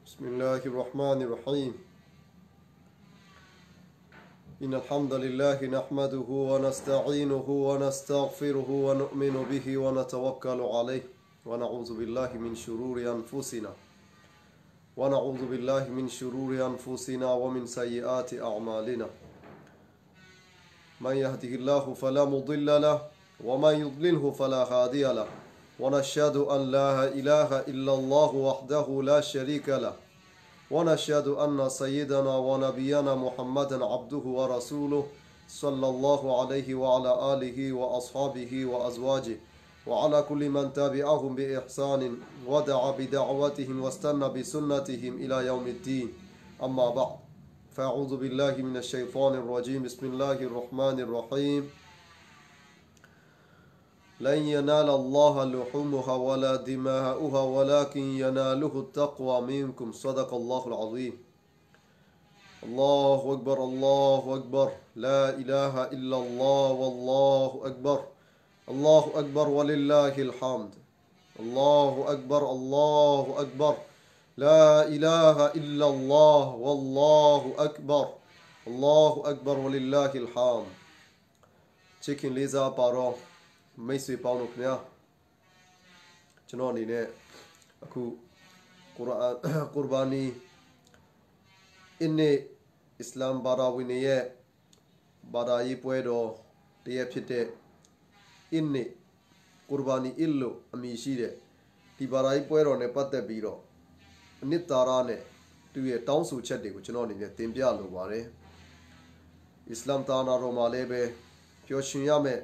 بسم الله الرحمن الرحيم إن الحمد لله نحمده ونستعينه ونستغفره ونؤمن به ونتوكل عليه ونعوذ بالله من شرور أنفسنا ومن سيئات أعمالنا من يهده الله فلا مضل له ومن يضلله فلا هادي له ونشهد أن لا إله إلا الله وحده لا شريك له ونشهد أن سيدنا ونبينا محمدا عبده ورسوله صلى الله عليه وعلى آله وأصحابه وأزواجه وعلى كل من تبعهم بإحسان ودعا بدعوتهم واستنى بسنتهم إلى يوم الدين أما بعد فأعوذ بالله من الشيطان الرجيم بسم الله الرحمن الرحيم لن ينال الله لحومها ولا دماؤها ولكن يناله التقوى منكم صدق الله العظيم الله أكبر الله أكبر لا إله إلا الله والله أكبر الله أكبر ولله الحمد الله أكبر الله أكبر لا إله إلا الله والله أكبر الله أكبر ولله الحمد Chicken Lisa Baro မိတ်ဆွေပေါင်းတို့ခင်ဗျာကျွန်တော်အနေနဲ့အခုကုရ်ဘာနီအစ္စလာမ်ဘာသာဝင်တွေရဲ့ဘာသာရေးပွဲတော်တရက်ဖြစ်တဲ့ကုရ်ဘာနီအစ်လို့အမည်ရှိတဲ့ဒီဘာသာရေးပွဲတော်နဲ့ပတ်သက်ပြီးတော့အနှစ်သာရနဲ့သူရဲ့တောင်းဆိုချက်တွေကိုကျွန်တော်အနေနဲ့တင်ပြလိုပါတယ်အစ္စလာမ်သာနာတော်မှာလည်းပဲပျော်ရွှင်ရမယ့်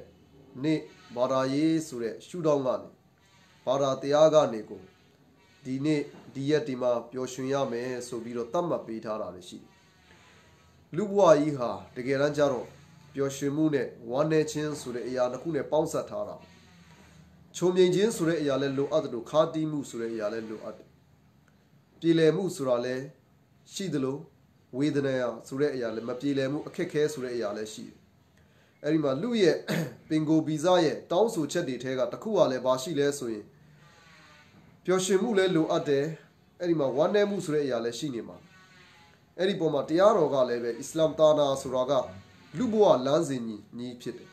နေ့ဘာသာရေးဆိုတဲ့ရှုထောင့်ကနေဘာသာတရားကနေကိုဒီနေ့ဒီရက်ဒီမှာပျော်ရွှင်ရမယ်ဆိုပြီးတော့သတ်မှတ်ပေးထားတာလည်းရှိတယ်လူဘဝကြီးဟာတကယ်တမ်းကျတော့ပျော်ရွှင်မှုနဲ့ဝမ်းနည်းခြင်းဆိုတဲ့အရာတစ်ခုနဲ့ပေါင်းစပ်ထားတာချုံမြိန်ခြင်းဆိုတဲ့အရာလည်းလိုအပ်တယ်လို့ခါတီးမှုဆိုတဲ့အရာလည်းလိုအပ်တယ်ပြည်လည်မှုဆိုတာလည်းရှိတယ်လို့ဝေဒနာဆိုတဲ့အရာလည်းမပြည်လည်မှုအခက်ခဲဆိုတဲ့အရာလည်းရှိတယ်အဲ့ဒီမှာလူရဲ့ပင်ကိုဗီဇရဲ့တောင်းဆိုချက်တွေထဲကတစ်ခုကလည်းဘာရှိလဲဆိုရင်ပျော်ရွှင်မှုလည်းလိုအပ်တယ်အဲ့ဒီမှာဝမ်းနည်းမှုဆိုတဲ့အရာလည်းရှိနေမှာအဲ့ဒီပုံမှာတရားတော်ကလည်းပဲအစ္စလာမ်သာနာဆိုတာကလူဘဝလမ်းစဉ်ကြီးဖြစ်တယ်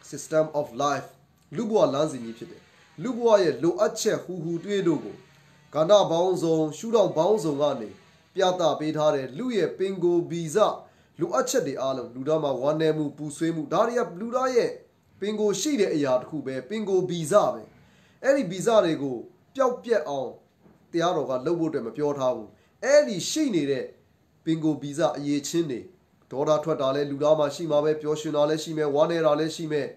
system of life လူဘဝလမ်းစဉ်ကြီးဖြစ်တယ်လူဘဝရဲ့လိုအပ်ချက်ဟူတွေးတို့ကိုကဏ္ဍပေါင်းစုံရှုထောင့်ပေါင်းစုံကနေပြသပေးထားတဲ့လူရဲ့ပင်ကိုဗီဇလူအပ်ချက်တွေအားလုံးလူသားမှာဝမ်းနည်းမှုပူဆွေးမှုဒါတွေကလူသားရဲ့ပင်ကိုရှိတဲ့အရာတစ်ခုပဲပင်ကိုဗီဇပဲအဲ့ဒီဗီဇတွေကိုပျောက်ပြက်အောင်တရားတော်ကလုပ်ဖို့အတွက်မပြောထားဘူးအဲ့ဒီရှိနေတဲ့ပင်ကိုဗီဇအရေးချင်းတွေဒေါသထွက်တာလဲလူသားမှာရှိမှာပဲပျော်ရွှင်တာလဲရှိမယ်ဝမ်းနည်းတာလဲရှိမယ်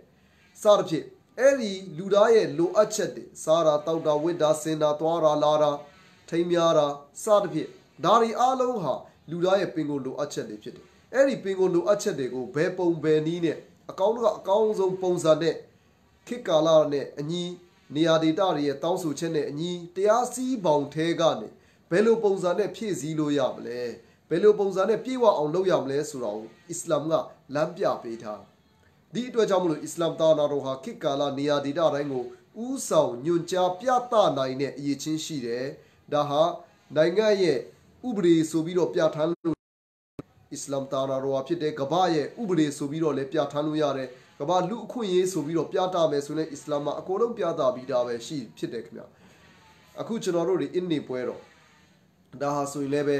စသဖြင့်အဲ့ဒီလူသားရဲ့လိုအပ်ချက်တွေစားတာတောက်တာဝိတ္တာစင်တာသွားတာလာတာထိမ်းများတာစသဖြင့်ဒါတွေအားလုံးဟာလူသားရဲ့ပင်ကိုလိုအပ်ချက်တွေဖြစ်တယ်အဲ့ဒီပင်ကိုလိုအပ်ချက်တွေကိုဘယ်ပုံဘယ်နည်းနဲ့အကောင်းဆုံးပုံစံနဲ့ခေတ်ကာလနဲ့အညီနေရာဒေတာတွေရဲ့တောင်းဆိုချက်နဲ့အညီတရားစည်းပေါင်ထဲကနေဘယ်လိုပုံစံနဲ့ဖြည့်ဆည်းလို့ရမလဲဘယ်လိုပုံစံနဲ့ပြေဝအောင်လုပ်ရမလဲဆိုတာကိုအစ္စလာမ်ကလမ်းပြပေးထားဒီအတွက်ကြောင့်မလို့အစ္စလာမ်သာနာတော်ဟာခေတ်ကာလနေရာဒေတာတိုင်းကိုဥဆောင်ညွှန်ကြားပြသနိုင်တဲ့အရေးချင်းရှိတယ်ဒါဟာနိုင်ငံရဲ့ဥပဒေဆိုပြီးတော့ပြဋ္ဌာန်းလို့အစ္စလာမ်သာနာတော်ဖြစ်တဲ့ကမ္ဘာရဲ့ဥပဒေဆိုပြီးတော့လည်းပြဋ္ဌာန်းလို့ရတယ်ကမ္ဘာလူအခွင့်အရေးဆိုပြီးတော့ပြသမယ်ဆိုရင်အစ္စလာမ်မှာအကုန်လုံးပြသပြီးသားပဲဖြစ်တယ်ခင်ဗျအခုကျွန်တော်တို့တွေအင်းနေပွဲတော့ဒါဟာဆိုရင်လည်းပဲ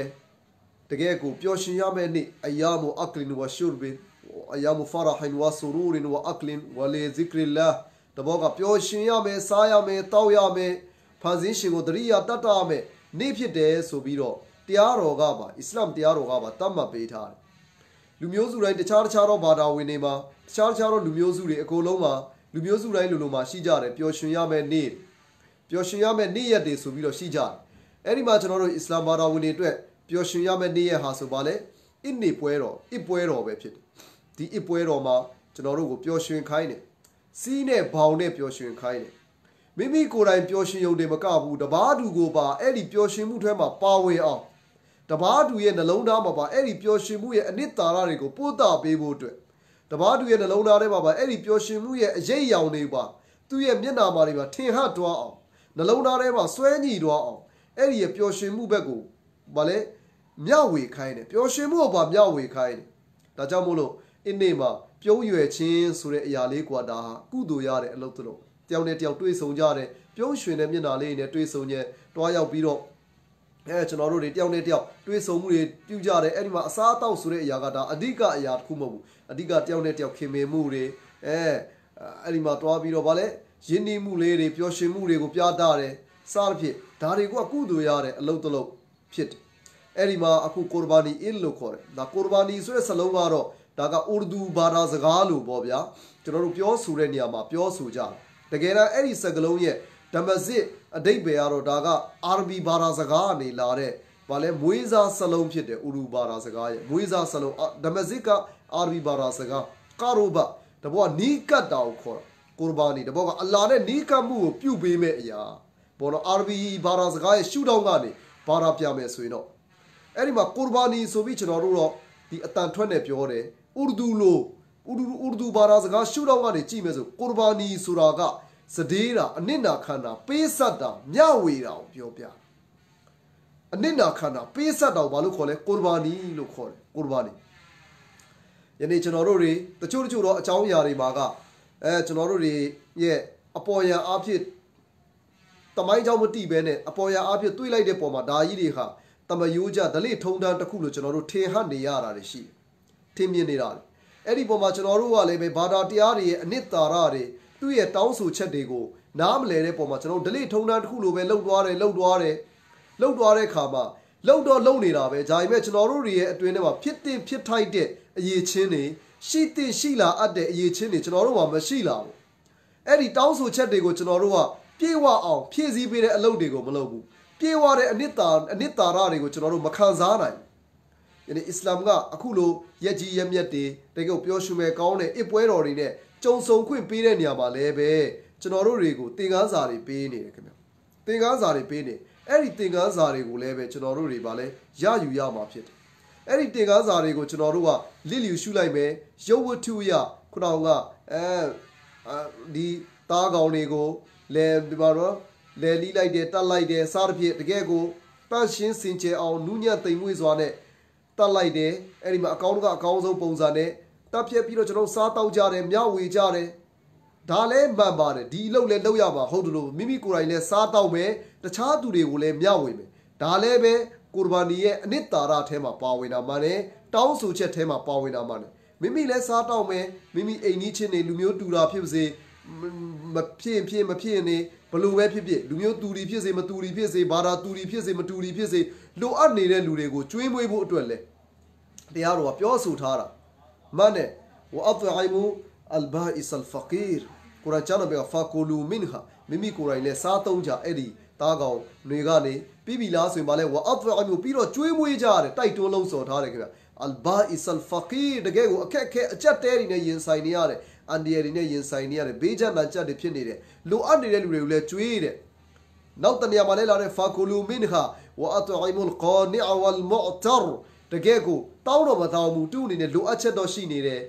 တကယ်ကိုပျော်ရွှင်ရမယ့်နေ့အယာမူအကလင်ဝရှူဘင်အယာမူဖရဟင်ဝဆူရူရင်ဝအကလင်ဝလေဇီကရလာတဘောကပျော်ရွှင်ရမယ်စားရမယ်တောက်ရမယ်ဖန်ဆင်းရှင်ကိုတရိယာတတ်တာမယ်နေ့ဖြစ်တယ်ဆိုပြီးတော့တရားတော်ကပါအစ္စလာမ်တရားတော်ကပါတတ်မှတ်ပေးထားတယ်လူမျိုးစုတိုင်းတခြားသောဘာသာဝင်တွေမှာတခြားသောလူမျိုးစုတွေအကုန်လုံးမှာလူမျိုးစုတိုင်းလိုမှာရှိကြတယ်ပျော်ရွှင်ရမယ့်နေ့ပျော်ရွှင်ရမယ့်နေ့ရက်တွေဆိုပြီးတော့ရှိကြတယ်အဲ့ဒီမှာကျွန်တော်တို့အစ္စလာမ်ဘာသာဝင်တွေအတွက်ပျော်ရွှင်ရမယ့်နေ့ရက်ဟာဆိုပါလေအစ်နေပွဲတော်အစ်ပွဲတော်ပဲဖြစ်တယ်ဒီအစ်ပွဲတော်မှာကျွန်တော်တို့ကိုပျော်ရွှင်ခိုင်းတယ်စီးနဲ့ဘောင်နဲ့ပျော်ရွှင်ခိုင်းတယ်မိမိကိုယ်တိုင်ပျော်ရွှင်ရုံတွေမကဘူးတပါးသူကိုပါအဲ့ဒီပျော်ရွှင်မှုထဲမှာပါဝင်အောင်တပါးသူရဲ့နှလုံးသားမှာပါအဲ့ဒီပျော်ရွှင်မှုရဲ့အနှစ်သာရတွေကိုပို့တာပေးဖို့အတွက်တပါးသူရဲ့နှလုံးသားထဲမှာပါအဲ့ဒီပျော်ရွှင်မှုရဲ့အရေးအယောင်တွေပါသူ့ရဲ့မျက်နှာမှာတွေပါထင်ဟပ်သွားအောင်နှလုံးသားထဲမှာစွဲညှိသွားအောင်အဲ့ဒီရဲ့ပျော်ရွှင်မှုဘက်ကို ဘာလဲမျှဝေခိုင်းတယ်ပျော်ရွှင်မှုပါမျှဝေခိုင်းတယ်ဒါကြောင့်မို့လို့အင်းနေမှာပြုံးရွယ်ခြင်းဆိုတဲ့အရာလေးကွာဒါဟာကုသိုလ်ရတဲ့အလုပ်တို့တယောက်နဲ့တယောက်တွေ့ဆုံကြတယ်ပြုံးရွှင်တဲ့မျက်နှာလေးနဲ့တွေ့ဆုံညတွားရောက်ပြီးတော့ကျွန်တော်တို့တွေတယောက်နဲ့တယောက်တွေ့ဆုံမှုတွေပြုကြတယ်အဲ့ဒီမှာအစားအသောက်ဆိုတဲ့အရာကဒါအဓိကအရာတစ်ခုမဟုတ်ဘူးအဓိကတယောက်နဲ့တယောက်ခင်မင်မှုတွေအဲ့ဒီမှာတွားပြီးတော့ဗာလဲရင်းနှီးမှုလေးတွေပျော်ရွှင်မှုတွေကိုပြသတယ်စားဖြစ်ဒါတွေကကုသိုလ်ရတဲ့အလုပ်တစ်လုပ်ဖြစ်တယ်အဲ့ဒီမှာအခုကိုရ်ဘာနီအစ်လို့ခေါ်တယ်ဒါကိုရ်ဘာနီဆိုတဲ့စလုံးကတော့ဒါကအူရဒူဘာသာစကားလို့ပေါ့ဗျာကျွန်တော်တို့ပြောဆိုတဲ့နေရာမှာပြောဆိုကြတယ်တကယ်တော့အဲ့ဒီစကားလုံးရဲ့ဓမ္မစစ်အဓိပ္ပာယ်ကတော့ဒါကအာရဘီဘာသာစကားကနေလာတဲ့ဗာလဲမွေးစားစလုံးဖြစ်တယ်ဥရူဘာသာစကားရဲ့မွေးစားစလုံးဓမ္မစစ်ကအာရဘီဘာသာစကားကာရိုဘတဘောကနီးကတ်တာကိုခေါ်တာကိုရ်ဘာနီတဘောကအလာနဲ့နီးကတ်မှုကိုပြုပေးမဲ့အရာဘောနော်အာရဘီဘာသာစကားရဲ့ရှုထောင့်ကနေဘာသာပြမယ်ဆိုရင်တော့အဲ့ဒီမှာကိုရ်ဘာနီဆိုပြီးကျွန်တော်တို့တော့ဒီအတန်ထွက်နဲ့ပြောတယ်ဥရဒူလိုဥရဒူဘာသာစကားရှုထောင့်ကနေကြည့်မယ်ဆိုကိုရ်ဘာနီဆိုတာကစဒေးတာအနစ်နာခန္ဓာပေးဆက်တာမျှဝေတာကိုပြောပြအနစ်နာခန္ဓာပေးဆက်တာကိုဘာလို့ခေါ်လဲကိုရ်ဘာနီလို့ခေါ်တယ်ကိုရ်ဘာနီယနေ့ကျွန်တော်တို့တွေတချို့တော့အကြောင်းအရာတွေမှာကကျွန်တော်တို့တွေရဲ့အပေါ်ယံအားဖြင့်တမိုင်းကြောင့်မတိပဲနဲ့အပေါ်ယံအားဖြင့်တွေးလိုက်တဲ့ပုံမှာဒါကြီးတွေဟာတမယိုးကြဒလိထုံတန်းတစ်ခုလို့ကျွန်တော်တို့ထင်ဟပ်နေရတာတွေရှိတယ်ထင်မြင်နေတာတွေအဲ့ဒီပုံမှာကျွန်တော်တို့ကလည်းပဲဘာသာတရားတွေရဲ့အနစ်သာရတွေသူ့ရဲ့တောင်းဆိုချက်တွေကိုနားမလည်တဲ့ပုံမှာကျွန်တော်တို့ဒလိထုံတန်းတစ်ခုလိုပဲလှုပ်သွားတဲ့ခါမှာလှုပ်နေတာပဲဒါပေမဲ့ကျွန်တော်တို့တွေရဲ့အတွင်းထဲမှာဖြစ်ထိုက်တဲ့အရေးချင်းတွေရှိလာအပ်တဲ့အရေးချင်းတွေကျွန်တော်တို့မှာမရှိလာဘူးအဲ့ဒီတောင်းဆိုချက်တွေကိုကျွန်တော်တို့ကပြေဝအောင်ဖြည့်ဆည်းပေးတဲ့အလုပ်တွေကိုမလုပ်ဘူးပြေဝတဲ့အနစ်သာရတွေကိုကျွန်တော်တို့မခံစားနိုင်ဘူးယနေ့အစ္စလာမ်ကအခုလိုရက်ကြီးရက်မြတ်တွေတကယ်ပျော်ရွှင်မဲ့ကောင်းတဲ့အစ်ပွဲတော်တွေနဲ့ကြုံဆုံခွင့်ပေးတဲ့နေရာမှာလည်းပဲကျွန်တော်တို့တွေကိုသင်ခန်းစာတွေပေးနေတယ်ခင်ဗျသင်ခန်းစာတွေပေးနေအဲ့ဒီသင်ခန်းစာတွေကိုလည်းပဲကျွန်တော်တို့တွေဗာလဲရယူရမှာဖြစ်တယ်အဲ့ဒီသင်ခန်းစာတွေကိုကျွန်တော်တို့ကလစ်လျူရှုလိုက်မယ်ရုပ်ဝတ္ထုရခုနကဒီသားကောင်တွေကိုဒီမှာတော့လဲလီးလိုက်တယ်တတ်လိုက်တယ်စားတစ်ဖြစ်တကယ်ကိုတန့်ရှင်းစင်ကြယ်အောင်နူးညံ့သိမ်မွေ့စွာနဲ့တတ်လိုက်တယ်အဲ့ဒီမှာအကောင်းကအကောင်းဆုံးပုံစံနဲ့တပ်ဖြတ်ပြီးတော့ကျွန်တော်စားတောက်ကြတယ်မျှဝေကြတယ်ဒါလည်းမှန်ပါတယ်ဒီအလုပ်လည်းလုပ်ရမှာဟုတ်တယ်လို့မိမိကိုယ်တိုင်လည်းစားတောက်မယ်တခြားသူတွေကိုလည်းမျှဝေမယ်ဒါလည်းပဲကိုရ်ဘာနီရဲ့အနစ်သာရထဲမှာပါဝင်တာမှန်တယ်တောင်းဆိုချက်ထဲမှာပါဝင်တာမှန်တယ်မိမိလည်းစားတောက်မယ်မိမိအိမ်ကြီးချင်းတွေလူမျိုးတူတာဖြစ်စေမဖြစ်နေဘလို့ပဲဖြစ်လူမျိုးတူတီဖြစ်စေမတူတီဖြစ်စေဘာသာတူတီဖြစ်စေမတူတီဖြစ်စေလိုအပ်နေတဲ့လူတွေကိုကျွေးမွေးဖို့အတွက်လဲတရားတော်ကပြောဆိုထားတာမှန်တယ်ဝအတ်အိမူအလ်ဘာအစ်အလ်ဖကီရ်ကုရ်အာန်ကျမ်းမှာဖာကူလူမင်ဟာမိမိကိုယ်တိုင်လည်းစားသုံးကြအဲ့ဒီသားကောင်တွေကနေပြီးပြီလားဆိုရင်ဗာလဲဝအတ်အိမူပြီးတော့ကျွေးမွေးကြရတယ်တိုက်တွန်းလုံးစော်ထားတယ်ခင်ဗျအလ်ဘာအစ်အလ်ဖကီရ်တကယ်ကိုအခက်အကျက်တဲတွေနဲ့ရင်ဆိုင်နေရတယ်အန်ဒီယာတွေနဲ့ရင်ဆိုင်နေရတယ်ဘေးကျနာကျက်တွေဖြစ်နေတယ်လိုအပ်နေတဲ့လူတွေကိုလည်းကျွေးတယ်နောက်တနေရာမှာလည်းလာတဲ့ဖာကူလူမင်ဟာဝအတ်အိမူလ်ကာနီအဝလ်မုအ်တာတကယ်ကိုတောင်းတော့မတောင်းဘူးသူ့အနေနဲ့လိုအပ်ချက်တော့ရှိနေတယ်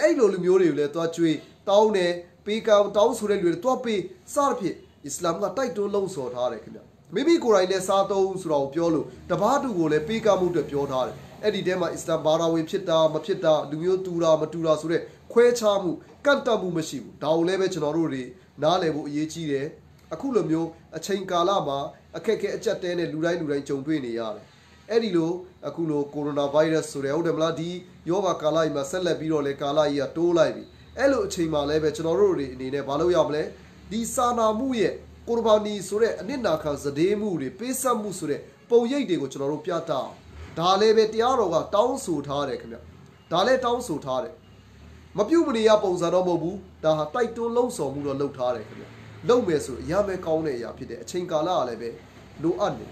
အဲ့လိုလူမျိုးတွေကိုလည်းသွားကျွေးတောင်းတယ်ပေးကတောင်းဆိုတဲ့လူတွေသွားပေးစားဖြစ်အစ္စလာမ်ကတိုက်တွန်းလုံးဆော်ထားတယ်ခင်ဗျမိမိကိုယ်တိုင်လည်းစားသုံးဆိုတာကိုပြောလို့တပားတူကိုလည်းပေးကမှုအတွက်ပြောထားတယ်အဲ့ဒီထဲမှာအစ္စလာမ်ဘာသာဝင်ဖြစ်တာမဖြစ်တာလူမျိုးတူတာမတူတာဆိုတဲ့ခွဲခြားမှုကန့်တတ်မှုမရှိဘူးဒါကိုလည်းပဲကျွန်တော်တို့တွေနားလည်ဖို့အရေးကြီးတယ်အခုလိုမျိုးအချိန်ကာလမှာအခက်အခဲအကျက်တဲနဲ့လူတိုင်းကြုံတွေ့နေရတယ်အဲ့ဒီလိုအခုလိုကိုရိုနာဗိုင်းရပ်စ်ဆိုတဲ့ဟုတ်တယ်မလားဒီယောဂကာလကြီးမှာဆက်လက်ပြီးတော့လေကာလကြီးကတိုးလိုက်ပြီအဲ့လိုအချိန်မှာလည်းပဲကျွန်တော်တို့တွေအနေနဲ့မလုပ်ရမလဲဒီစာနာမှုရဲ့ကိုရ်ဘာနီဆိုတဲ့အနစ်နာခံစဒေးမှုတွေပေးဆက်မှုဆိုတဲ့ပုံရိပ်တွေကိုကျွန်တော်တို့ပြသအောင်ဒါလည်းပဲတရားတော်ကတောင်းဆိုထားတယ်ခင်ဗျဒါလည်းတောင်းဆိုထားတယ်မပြုတ်မနေရပုံစံတော့မဟုတ်ဘူးဒါဟာတိုက်တွန်းလုံးဆော်မှုတော့လုပ်ထားတယ်ခင်ဗျလုပ်မယ်ဆိုအရာပဲကောင်းတဲ့အရာဖြစ်တယ်အချိန်ကာလကလည်းပဲလိုအပ်နေ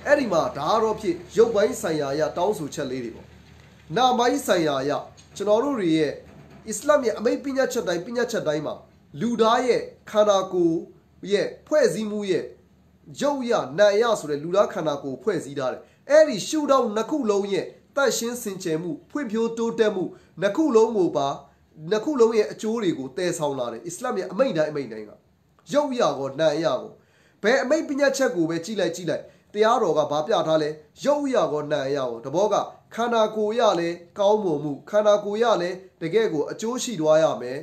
အဲ့ဒီမှာဒါတော့ဖြစ်ရုပ်ပိုင်းဆိုင်ရာအရတောင်းဆိုချက်လေးတွေပေါ့နာပိုင်းဆိုင်ရာအရကျွန်တော်တို့တွေရဲ့အစ္စလာမ်ရဲ့အမိန့်ပညာချက်တိုင်းမှာလူသားရဲ့ခန္ဓာကိုယ်ရဲ့ဖွဲ့စည်းမှုရဲ့ရုပ်ရနာရဆိုတဲ့လူသားခန္ဓာကိုယ်ဖွဲ့စည်းထားတယ်အဲ့ဒီရှုထောင့်နှစ်ခုလုံးရဲ့တန့်ရှင်းစင်ကြယ်မှုဖွံ့ဖြိုးတိုးတက်မှုနှစ်ခုလုံးရဲ့အကျိုးတွေကိုတည်ဆောင်လာတယ်အစ္စလာမ်ရဲ့အမိန့်တိုင်းကရုပ်ရကောနာရကောဘယ်အမိန့်ပညာချက်ကိုပဲကြည့်လိုက် တရားတော်ကဘာပြထားလဲရုပ်ရကောနာရကောတဘောကခန္ဓာကိုယ်ရလဲကောင်းမွန်မှုခန္ဓာကိုယ်ရလဲတကယ်ကိုအကျိုးရှိသွားရမယ်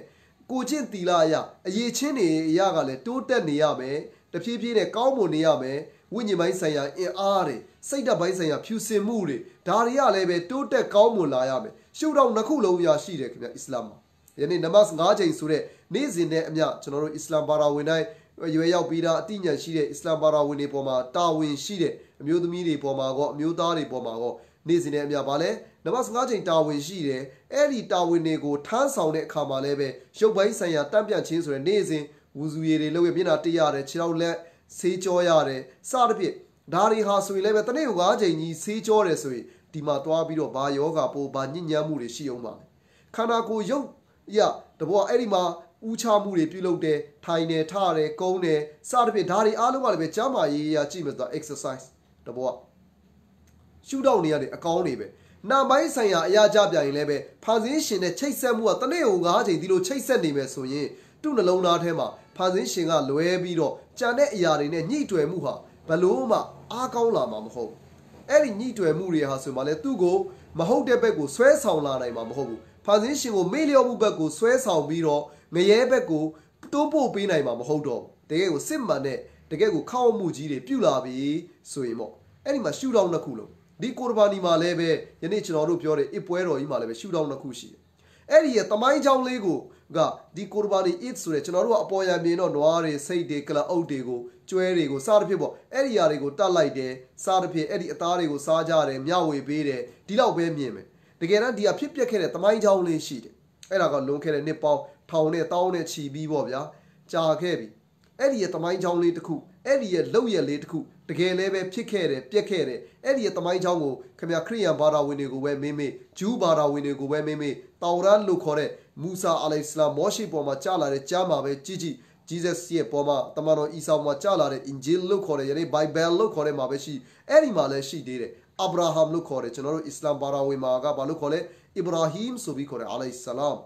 ကိုကျင့်သီလအရအရေးချင်းနေအရာကလည်းတိုးတက်နေရမယ်တဖြည်းဖြည်းနဲ့ကောင်းမွန်နေရမယ်ဝိညာဉ်ပိုင်းဆိုင်ရာအင်အားတွေစိတ်ဓာတ်ပိုင်းဆိုင်ရာဖြူစင်မှုတွေဒါတွေကလည်းပဲတိုးတက်ကောင်းမွန်လာရမယ်ရှုထောင့်နှစ်ခုလုံးရရှိတယ်ခင်ဗျအစ္စလာမ်မှာယနေ့နမတ်9ချိန်ဆိုတဲ့နေ့စဉ်နဲ့အမျှကျွန်တော်တို့အစ္စလာမ်ဘာသာဝင်တိုင်းရွယ်ရောက်ပြီးသားအတိညာရှိတဲ့အစ္စလာမ်ဘာသာဝင်တွေပေါ်မှာတာဝန်ရှိတဲ့အမျိုးသမီးတွေပေါ်မှာကောအမျိုးသားတွေပေါ်မှာကောနေ့စဉ်နဲ့အမျှပါလဲနမတ်9ချိန်တာဝန်ရှိတယ်အဲ့ဒီတာဝန်တွေကိုထမ်းဆောင်တဲ့အခါမှာလည်းပဲရုပ်ပိုင်းဆိုင်ရာတန့်ပြန့်ခြင်းဆိုတဲ့နေ့စဉ်ဝူစုရည်တွေလုပ်ရမျက်နှာတရတယ်ခြေထောက်လက်ဆေးကြောရတယ်စသဖြင့်ဒါတွေဟာဆိုရင်လည်းပဲတနေ့9ချိန်ကြီးဆေးကြောတယ်ဆိုရင်ဒီမှာတွားပြီးတော့ဘာယောဂပိုးဘာညဉ့်ညမ်းမှုတွေရှိအောင်ပါလဲခန္ဓာကိုယ်ရုပ်ရတဘောအဲ့ဒီမှာဥချမှုတွေပြုလုပ်တယ်ထိုင်တယ်ထတယ်ကုန်းတယ်စသဖြင့်ဒါတွေအားလုံးကလည်းပဲကျမ်းမာရေးရကြည့်မယ်ဆိုတာ exercise တဘောရှုထောင့်နေရတယ်အကောင်းတွေပဲနာပိုင်းဆိုင်ရာအရာကြပြရင်လည်းပဲဖန်ဆင်းရှင်နဲ့ချိတ်ဆက်မှုကတနေ့9ချိန်ဒီလိုချိတ်ဆက်နေမယ်ဆိုရင်သူ့နှလုံးသားထဲမှာဖန်ဆင်းရှင်ကလွဲပြီးတော့ကြံတဲ့အရာတွေနဲ့ညှိတွယ်မှုဟာဘလို့မှအားကောင်းလာမှာမဟုတ်အဲ့ဒီညှိတွယ်မှုတွေဟာဆိုမှလည်းသူ့ကိုမဟုတ်တဲ့ဘက်ကိုဆွဲဆောင်လာနိုင်မှာမဟုတ်ဘူးဖန်ဆင်းရှင်ကိုမေ့လျော့မှုဘက်ကိုဆွဲဆောင်ပြီးတော့ငရဲဘက်ကိုတိုးပို့ပေးနိုင်မှာမဟုတ်တော့တကယ်ကိုစစ်မှန်တဲ့တကယ်ကိုခောက်မှုကြီးတွေပြုလာပြီဆိုရင်ပေါ့အဲ့ဒီမှာရှုထောင့်နှစ်ခုလုံးဒီကိုရဘာနီမှာလည်းပဲယနေ့ကျွန်တော်တို့ပြောတဲ့အစ်ပွဲတော်ကြီးမှာလည်းပဲရှုထောင့်နှစ်ခုရှိတယ်အဲ့ဒီရဲ့တမိုင်းချောင်းလေးကိုကဒီကိုရဘာနီအစ်ဆိုတဲ့ကျွန်တော်တို့ကအပေါ်ရံမြင်တော့နွားတွေစိတ်တွေကလအုပ်တွေကိုကျွဲတွေကိုစားတစ်ဖြစ်ပေါ့အဲ့ဒီຢာတွေကိုတတ်လိုက်တယ်စားတစ်ဖြစ်အဲ့ဒီအသားတွေကိုစားကြတယ်မျှဝေပေးတယ်ဒီလောက်ပဲမြင်မယ်တကယ်တမ်းဒီကဖြစ်ပျက်ခဲ့တဲ့တမိုင်းချောင်းလေးရှိတယ်အဲ့ဒါကလွန်ခဲ့တဲ့နှစ်ပေါင်းထောင်နဲ့တောင်းနဲ့ချီပြီးပေါ့ဗျာကြာခဲ့ပြီအဲ့ဒီရဲ့တမိုင်းချောင်းလေးတစ်ခုအဲ့ဒီရဲ့လောက်ရက်လေးတစ်ခုတကယ်လည်းပဲဖြစ်ခဲ့တယ်ပြက်ခဲ့တယ်အဲ့ဒီရဲ့တမိုင်းချောင်းကိုခင်ဗျာခရိယန်ဘာသာဝင်တွေကိုပဲမေးမေးဂျူးဘာသာဝင်တွေကိုပဲမေးမေးတောင်ရန်လို့ခေါ်တဲ့မူဆာအလိုင်စလာမ်မောရှိပေါ်မှာကြာလာတဲ့ကြားမှာပဲကြည့်ကြည့်ဂျီဇက်ရဲ့ပေါ်မှာတမန်တော်အီဆာမှာကြာလာတဲ့အင်ဂျီလ်လို့ခေါ်တဲ့ယနေ့ဘိုင်ဘယ်လို့ခေါ်တဲ့မှာပဲရှိအဲ့ဒီမှာလည်းရှိသေးတယ်အာဗြဟမ်လို့ခေါ်တယ်ကျွန်တော်တို့အစ္စလာမ်ဘာသာဝင်မှာကဘာလို့ခေါ်လဲအီဗရာဟီမ်ဆိုပြီးခေါ်တယ်အလိုင်ဆလာမ်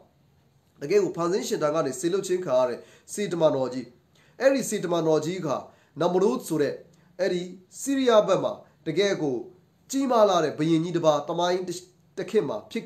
တကယ်ကိုဖန်ဆင်းရှင်တန်ကနေဆေလုတ်ချင်းခါရတဲ့စီတမန်တော်ကြီးအဲ့ဒီစီတမန်တော်ကြီးကနမရူဒ်ဆိုတဲ့အဲ့ဒီဆီးရီးယားဘက်မှာတကယ်ကိုကြီးမားလာတဲ့ဘယင်ကြီးတစ်ပါးတမိုင်းတစ်ခေတ်မှာဖြစ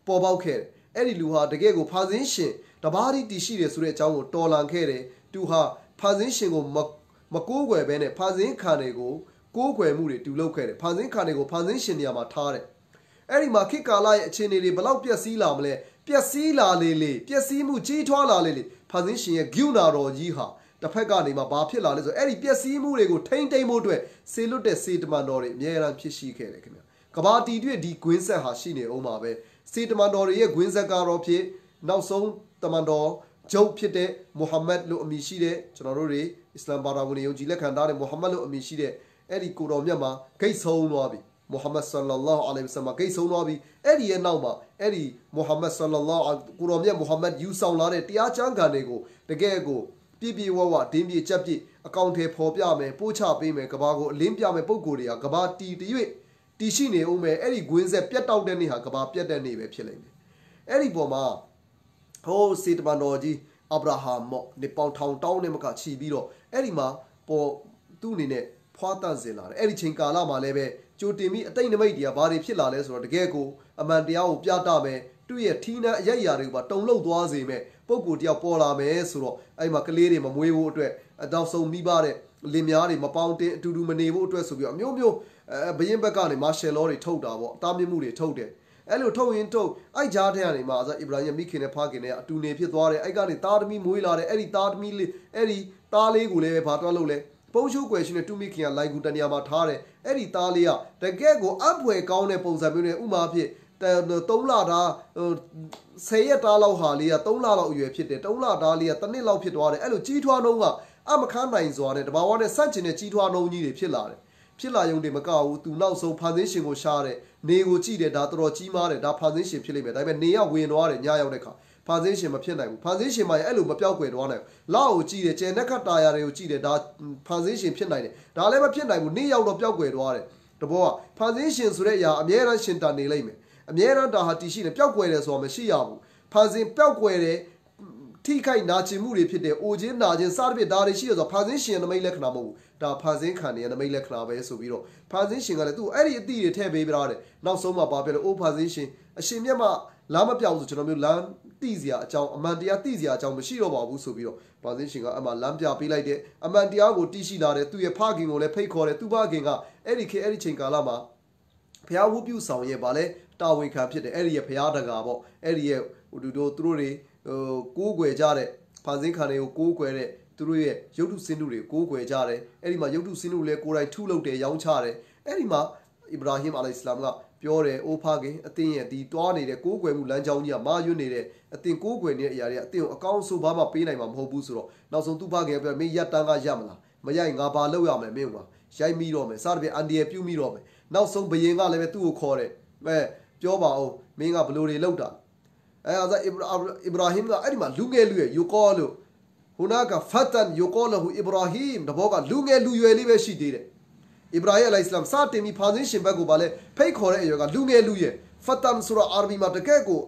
်ပေါ်ပေါက်ခဲ့တယ်အဲ့ဒီလူဟာတကယ်ကိုဖန်ဆင်းရှင်တပါးတီတည်ရှိတယ်ဆိုတဲ့အကြောင်းကိုတော်လှန်ခဲ့တယ်သူဟာဖန်ဆင်းရှင်ကိုမကိုးကွယ်ဘဲနဲ့ဖန်ဆင်းခံတွေကိုကိုးကွယ်မှုတွေတူလုပ်ခဲ့တယ်ဖန်ဆင်းခံတွေကိုဖန်ဆင်းရှင်နေရာမှာထားတယ်အဲ့ဒီမှာခေတ်ကာလရဲ့အခြေအနေတွေဘလောက်ပျက်စီးလာမလဲပျက်စီးလာလေပျက်စီးမှုကြီးထွားလာလေဖန်ဆင်းရှင်ရဲ့ဂုဏတော်ကြီးဟာတစ်ဖက်ကနေမှဘာဖြစ်လာလဲဆိုအဲ့ဒီပျက်စီးမှုတွေကိုထိမ့်သိမ်းဖို့အတွက်စေလွတ်တဲ့စေတမန်တော်တွေအများအားဖြစ်ရှိခဲ့တယ်ခင်ဗျကဘာတီတွေ့ဒီဂွင်းဆက်ဟာရှိနေအောင်ပါပဲစေတမန်တော်တွေရဲ့ဂွင်းဆက်ကတော့ဖြစ်နောက်ဆုံးတမန်တော်ဂျုတ်ဖြစ်တဲ့မုဟမ္မဒ်လို့အမည်ရှိတဲ့ကျွန်တော်တို့တွေအစ္စလာမ်ဘာသာဝင်တွေယုံကြည်လက်ခံထားတဲ့မုဟမ္မဒ်လို့အမည်ရှိတဲ့အဲ့ဒီကိုတော်မြတ်မှာဂိတ်ဆုံးသွားပြီမုဟမ္မဒ်ဆလ္လာလာဟ်အလိုင်ဝါဆလမ်ဂိတ်ဆုံးသွားပြီအဲ့ဒီရဲ့နောက်မှာအဲ့ဒီမုဟမ္မဒ်ဆလ္လာလာဟ်ကိုတော်မြတ်မုဟမ္မဒ်ယူဆောင်လာတဲ့တရားချမ်းဂန်တွေကိုတကယ်ကိုပြည့်ပြည့်ဝဝဒင်းပြည့်ကြက်ပြည့်အကောင့်ထဲပေါ်ပြမယ်ပို့ချပေးမယ်ကဘာကိုအလင်းပြမယ်ပုံကိုယ်တွေကကဘာတီတရွေ့တီရှိနေအောင်မယ်အဲ့ဒီဂွင်းဆက်ပြတ်တောက်တဲ့နေ့ဟာကဘာပြတ်တဲ့နေ့ပဲဖြစ်လိမ့်မယ်အဲ့ဒီပေါ်မှာဟိုးစေတမန်တော်ကြီးအာဗြဟမ်မော့နေပေါင်ထောင်တောင်းနဲ့မကချီပြီးတော့အဲ့ဒီမှာပေါ်သူ့အနေနဲ့ဖွာတန့်စင်လာတယ်အဲ့ဒီချိန်ကာလမှာလည်းပဲကြိုတင်ပြီးအတိတ်နမိတ်တွေကဘာတွေဖြစ်လာလဲဆိုတော့တကယ်ကိုအမှန်တရားကိုပြတမယ်သူ့ရဲ့ထီးနှံအရိုက်ရာတွေကိုပါတုံလှုပ်သွားစေမယ်ပုံကိုတယောက်ပေါ်လာမယ်ဆိုတော့အဲ့မှာကလေးတွေမမွေးဖို့အတွက်အတောက်ဆုံးမိပါတဲ့လင်များတွေမပေါင်းတင်အတူတူမနေဖို့အတွက်ဆိုပြီးတော့အမျိုးမျိုးဘရင်ဘက်ကနေမာရှယ်လောတွေထုတ်တာပေါ့အသားမြင့်မှုတွေထုတ်တယ်အဲ့လိုထုတ်ရင်ထုတ်အဲ့ကြားထဲကနေမှအဇာအစ္စရာဟင်မိခင်နဲ့ဖခင်နဲ့အတူနေဖြစ်သွားတယ်အဲ့ကနေသားသမီးမွေးလာတယ်အဲ့ဒီသားသမီးလေးအဲ့ဒီသားလေးကိုလည်းဘာတွားလို့လဲပုံရှုကွယ်ရှင်နဲ့တူမိခင်ကလိုက်ကူတနေရာမှာထားတယ်အဲ့ဒီသားလေးကတကယ်ကိုအဖွယ်ကောင်းတဲ့ပုံစံမျိုးနဲ့ဥမာဖြစ်3လသား10ရက်သားလောက်ဟာလေးက3လလောက်အရွယ်ဖြစ်တယ်3လသားလေးကတစ်နှစ်လောက်ဖြစ်သွားတယ်အဲ့လိုကြီးထွားနှုန်းကအမခန်းနိုင်စွာနဲ့တဘာဝနဲ့စန့်ကျင်တဲ့ကြီးထွားနှုန်းကြီးတွေဖြစ်လာတယ်ဖြစ်လာရုံတွေမကဘူးသူနောက်ဆုံးဖန်ဆင်းရှင်ကိုရှားတယ်နေကိုကြည့်တယ်ဒါတော်တော်ကြီးမားတယ်ဒါဖန်ဆင်းရှင်ဖြစ်လိမ့်မယ်ဒါပေမဲ့နေကဝင်သွားတယ်ညရောက်တဲ့ခါဖန်ဆင်းရှင်မဖြစ်နိုင်ဘူးဖန်ဆင်းရှင်မှအဲ့လိုမပြောက်ကွယ်သွားနိုင်ဘူးလောက်ကိုကြည့်တယ်ကျန်တဲ့ခတ်တာယာတွေကိုကြည့်တယ်ဒါဖန်ဆင်းရှင်ဖြစ်နိုင်တယ်ဒါလည်းမဖြစ်နိုင်ဘူးနေရောက်တော့ပြောက်ကွယ်သွားတယ်တဘောကဖန်ဆင်းရှင်ဆိုတဲ့အရာအမြဲတမ်းရှင်တန်နေလိမ့်မယ်အမြဲတမ်းဒါဟာတည်ရှိတယ်ပျောက်ကွယ်တယ်ဆိုတာမရှိရဘူးဖန်ဆင်းပျောက်ကွယ်တယ် ထိခိုက်နာကျင်မှုတွေဖြစ်တဲ့အိုခြင်းနာခြင်းစသဖြင့်ဒါတွေရှိရဆိုဖန်ဆင်းရှင်နမိတ်လက္ခဏာမဟုတ်ဘူးဒါဖန်ဆင်းခံတဲ့နမိတ်လက္ခဏာပဲဆိုပြီးတော့ဖန်ဆင်းရှင်ကလည်းသူ့အဲ့ဒီအသည့်တွေထည့်ပေးပြရတယ်နောက်ဆုံးမှာပါပြတယ်အိုဖန်ဆင်းရှင်အရှင်မြတ်မှလမ်းမပြောင်းဆိုကျွန်တော်မျိုးလမ်းတိစရာအကြောင်းအမှန်တရားတိစရာအကြောင်းမရှိတော့ပါဘူးဆိုပြီးတော့ဖန်ဆင်းရှင်ကအမှလမ်းပြပေးလိုက်တယ်အမှန်တရားကိုတည်ရှိလာတယ်သူ့ရဲ့ဖခင်ကိုလည်းဖိတ်ခေါ်တယ်သူ့ဖခင်ကအဲ့ဒီချိန်ကာလမှာဘုရားဝတ်ပြုဆောင်ရဲ့ဗာလဲတာဝန်ခံဖြစ်တယ်အဲ့ဒီရဲ့ဘုရားတကာပေါ့အဲ့ဒီရဲ့သူတို့တွေကိုးကွယ်ကြတဲ့ဖန်ဆင်းခံတွေကိုကိုးကွယ်တဲ့သူတို့ရဲ့ရုပ်တုစင်းတုတွေကိုးကွယ်ကြတယ်အဲ့ဒီမှာရုပ်တုစင်းတုလည်းကိုယ်တိုင်ထုလုပ်တယ်ရောင်းချတယ်အဲ့ဒီမှာအစ္စလာမ်အလိုင်စလမ်ကပြောတယ်အိုဖခင်အသင်ရဲ့ဒီတွားနေတဲ့ကိုးကွယ်မှုလမ်းကြောင်းကြီးကမာရွတ်နေတဲ့အသင်ကိုးကွယ်နေတဲ့အရာတွေအသင်ကိုအကောင်းဆုံးဘာမှပေးနိုင်မှာမဟုတ်ဘူးဆိုတော့နောက်ဆုံးသူ့ဖခင်ကပြောမင်းရက်တန်းကရမလားမရိုက်ငါဘာလုပ်ရမလဲမင်းကရိုက်မိတော့မယ်စသဖြင့်အန်ဒီရပြုမိတော့မယ်နောက်ဆုံးဘယင်ကလည်းပဲသူ့ကိုခေါ်တယ်ပြောပါဦးမင်းကဘလို့တွေလောက်တာအဲ့ဒါအစ္စလာမ်ကအဲ့ဒီမှာလူငယ်လူရဲ့ယူကောလို့ဟိုနာကဖတ်တန်ယူကောလဟူအစ္စလာမ်တဘောကလူငယ်လူရွယ်လေးပဲရှိသေးတယ်အစ္စလာမ်အလိုင်စလမ်စတင်ပြီးဖန်ဆင်းရှင်ဘက်ကိုဗာလဲဖိတ်ခေါ်တဲ့အရွယ်ကလူငယ်လူရဲ့ဖတ်တန်ဆိုတာအာရဘီမှာတကယ်ကို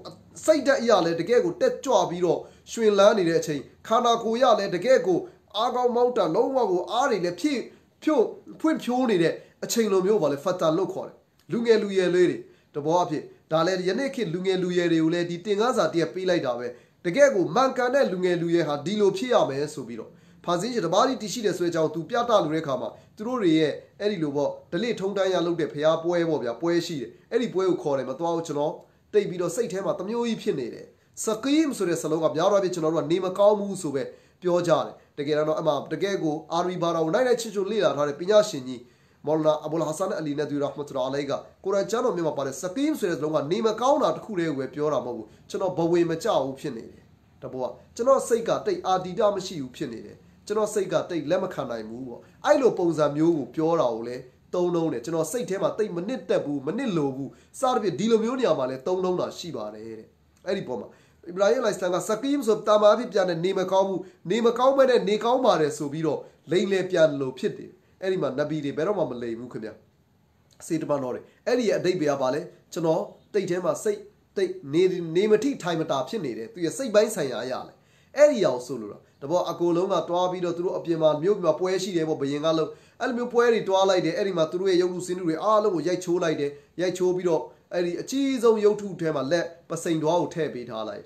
စိတ်ဓာတ်အရာလဲတကယ်ကိုတက်ကြွပြီးတော့ရွှင်လန်းနေတဲ့အချိန်ခန္ဓာကိုယ်ရလဲတကယ်ကိုအားကောင်းမောက်တလုံးဝကိုအားတွေလဲဖွင့်ဖြိုးနေတဲ့အချိန်လိုမျိုးဗာလဲဖတ်တန်လို့ခေါ်တယ်လူငယ်လူရွယ်လေးတွေတဘောအဖြစ်ဒါလည်းယနေ့ခေတ်လူငယ်လူရွယ်တွေကိုလည်းဒီတင်ကားစာတရက်ပေးလိုက်တာပဲတကယ်ကိုမှန်ကန်တဲ့လူငယ်လူရွယ်ဟာဒီလိုဖြစ်ရမယ်ဆိုပြီးတော့ဖန်ဆင်းရှင်တပါးတီရှိတယ်ဆိုတဲ့အကြောင်းသူပြတာလူတဲ့ခါမှာသူတို့တွေရဲ့အဲ့ဒီလိုပေါ့ဒလိထုံတန်းရလုပ်တဲ့ဖျားပွဲပေါ့ဗျာပွဲရှိတယ်အဲ့ဒီပွဲကိုခေါ်တယ်မသွားဘူးကျွန်တော်တိတ်ပြီးတော့စိတ်ထဲမှာတမျိုးကြီးဖြစ်နေတယ်စကီမ်ဆိုတဲ့စလုံးကများတော့ပြကျွန်တော်တို့ကနေမကောင်းဘူးဆိုပဲပြောကြတယ်တကယ်တော့အမှတကယ်ကိုအာရီဘာတော်နိုင်ချစ်ချွတ်လေ့လာထားတဲ့ပညာရှင်ကြီးမော်လာအဘူလ်ဟာဆန်အလီနဒီရာဟ်မတ်တူလာအလိုင်ကကုရ်အာန်ကျမ်းတော်မြတ်မှာပါတဲ့စကီမ်ဆိုတဲ့စလုံးကနေမကောင်းတာတခုတည်းကိုပဲပြောတာမဟုတ်ဘူးကျွန်တော်ဘဝေမကြောက်ဘူးဖြစ်နေတယ်တဘောကကျွန်တော်စိတ်ကတိတ်အာတီတမရှိဘူးဖြစ်နေတယ်ကျွန်တော်စိတ်ကတိတ်လက်မခံနိုင်ဘူးပေါ့အဲ့လိုပုံစံမျိုးကိုပြောတာကိုလည်းသုံးလုံးတယ်ကျွန်တော်စိတ်ထဲမှာတိတ်မနစ်တက်ဘူးမနစ်လိုဘူးစသဖြင့်ဒီလိုမျိုးနေရာမှာလည်းသုံးလုံးတာရှိပါတယ်တဲ့အဲ့ဒီပုံမှာအစ္စလာမ်အလိုင်စလမ်ကစကီမ်ဆိုတာမာဖြစ်ပြန်တဲ့နေမကောင်းဘူးနေမကောင်းမဲ့နဲ့နေကောင်းပါတယ်ဆိုပြီးတော့လိမ့်လေပြန်လို့ဖြစ်တယ်အဲ့ဒီမှာနဗီတွေဘယ်တော့မှမလိမ့်ဘူးခင်ဗျာစေတမန်တော်တွေအဲ့ဒီရဲ့အတိတ်ပဲကပါလဲကျွန်တော်တိတ်ထဲမှာစိတ်တိတ်နေမထိထိုင်မတာဖြစ်နေတယ်သူရဲ့စိတ်ပိုင်းဆိုင်ရာအရာလေအဲ့ဒီအောင်ဆိုလို့တော့တဘောအကိုလုံးကတွားပြီးတော့သူတို့အပြင်မှာမြို့မှာပွဲရှိတယ်ပေါ့ဘယင်ကလုံးအဲ့လိုမျိုးပွဲတွေတွားလိုက်တယ်အဲ့ဒီမှာသူတို့ရဲ့ရုပ်ထုစင်းထုတွေအားလုံးကိုရိုက်ချိုးလိုက်တယ်ရိုက်ချိုးပြီးတော့အဲ့ဒီအကြီးဆုံးရုပ်ထုထဲမှာလက်ပစိန်တော်ကိုထည့်ပေးထားလိုက်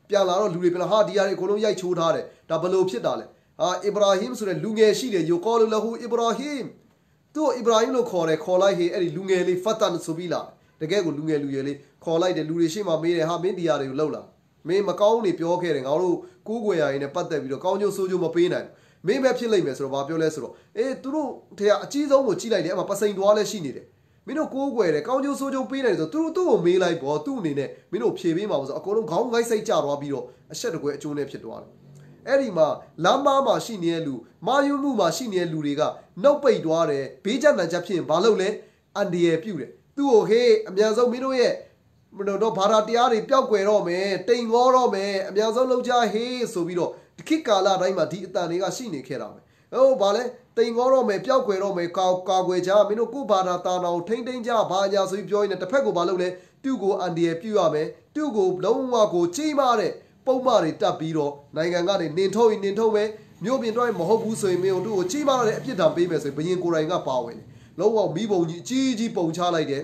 ပြန်လာတော့လူတွေပြန်လာဟာဒီဟာတွေအကုန်လုံးရိုက်ချိုးထားတယ်ဒါဘလို့ဖြစ်တာလဲဟာအစ္စလာမ်ဆိုတဲ့လူငယ်ရှိတယ်ယူကောလလဟူအစ္စလာမ်သူ့အစ္စလာမ်လို့ခေါ်တယ်ခေါ်လိုက်ဟေအဲ့ဒီလူငယ်လေးဖတ်တန်ဆိုပြီးလာတကယ်ကိုလူငယ်လူရွယ်လေးခေါ်လိုက်တယ်လူတွေရှိမှမေးတယ်ဟာမင်းဒီဟာတွေကိုလှုပ်လာမင်းမကောင်းနေပြောခဲ့တယ်ငါတို့ကိုးကွယ်ရရင်နဲ့ပတ်သက်ပြီးတော့ကောင်းကျိုးဆိုးကျိုးမပေးနိုင်မင်းပဲဖြစ်လိမ့်မယ်ဆိုတော့ဘာပြောလဲဆိုတော့သူတို့ထဲကအကြီးဆုံးကိုကြည့်လိုက်တယ်အမှပစိန်သွားလဲရှိနေတယ်မင်းတို့ကိုးကွယ်တယ်ကောင်းကျိုးဆိုးကျိုးပေးနိုင်တယ်ဆိုသူတို့ကိုမေးလိုက်ပေါ့သူ့အနေနဲ့မင်းတို့ဖြေပေးမှာပေါ့ဆိုအကုန်လုံးခေါင်းငိုက်စိတ်ကြသွားပြီးတော့အဆက်တကွဲအကျိုးနဲ့ဖြစ်သွားတယ်အဲ့ဒီမှာလမ်းမှာရှိနေတဲ့လူမာယွမှုမှာရှိနေတဲ့လူတွေကနှုတ်ပိတ်သွားတယ်ဘေးကျနံချက်ဖြစ်ရင်ဘာလုပ်လဲအန်ဒီရယ်ပြုတ်တယ်သူ့ကိုဟေးအများဆုံးမင်းတို့ရဲ့မတော်တော့ဘာသာတရားတွေပျောက်ကွယ်တော့မယ်တိမ်ငေါတော့မယ်အများဆုံးလောက်ကြဟေးဆိုပြီးတော့ဒီခေတ်ကာလတိုင်းမှာဒီအတန်တွေကရှိနေခဲ့တာပဲဟိုဘာလဲတိမ်ငေါတော့မယ်ပျောက်ကွယ်တော့မယ်ကာကွယ်ကြမင်းတို့ကိုဘာသာတာနာကိုထိမ့်ကြဘာညာဆိုပြီးပြောရင်တစ်ဖက်ကိုဘာလုပ်လဲသူ့ကိုအန်ဒီရယ်ပြုတ်ရမယ်သူ့ကိုလုံးဝကိုကြီးမားတဲ့ပုံမှန်တွေတက်ပြီးတော့နိုင်ငံကနေနင်ထုတ်မယ်မြို့ပြင်တော့မဟုတ်ဘူးဆိုရင်မင်းတို့ကိုကြီးမားတဲ့အပြစ်ဒဏ်ပေးမယ်ဆိုရင်ဘယင်ကိုယ်တိုင်ကပါဝင်တယ်လုံးဝမီးပုံကြီးအကြီးပုံချလိုက်တယ်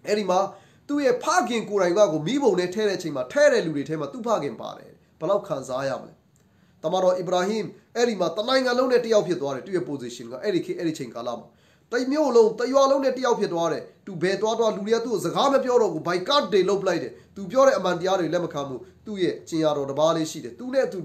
အဲ့ဒီမှာသူ့ရဲ့ဖခင်ကိုယ်တိုင်ကကိုမီးပုံနဲ့ထဲတဲ့အချိန်မှာထဲတဲ့လူတွေထဲမှာသူ့ဖခင်ပါတယ်ဘယ်လောက်ခံစားရမလဲတမန်တော်အစ္စလာမ်အဲ့ဒီမှာတနိုင်ငံလုံးနဲ့တယောက်ဖြစ်သွားတယ်သူ့ရဲ့ position ကအဲ့ဒီချိန်ကာလမှာတိမ်မျိုးလုံးတရွာလုံးနဲ့တယောက်ဖြစ်သွားတယ်သူဘယ်သွားလူတွေကသူ့ကိုစကားမပြောတော့ဘူးဘိုက်ကတ်တွေလုတ်လိုက်တယ်သူပြောတဲ့အမှန်တရားတွေလက်မခံဘူးသူ့ရဲ့ကျင်ရတော်တစ်ပါးလေးရှိတယ်သူနဲ့သ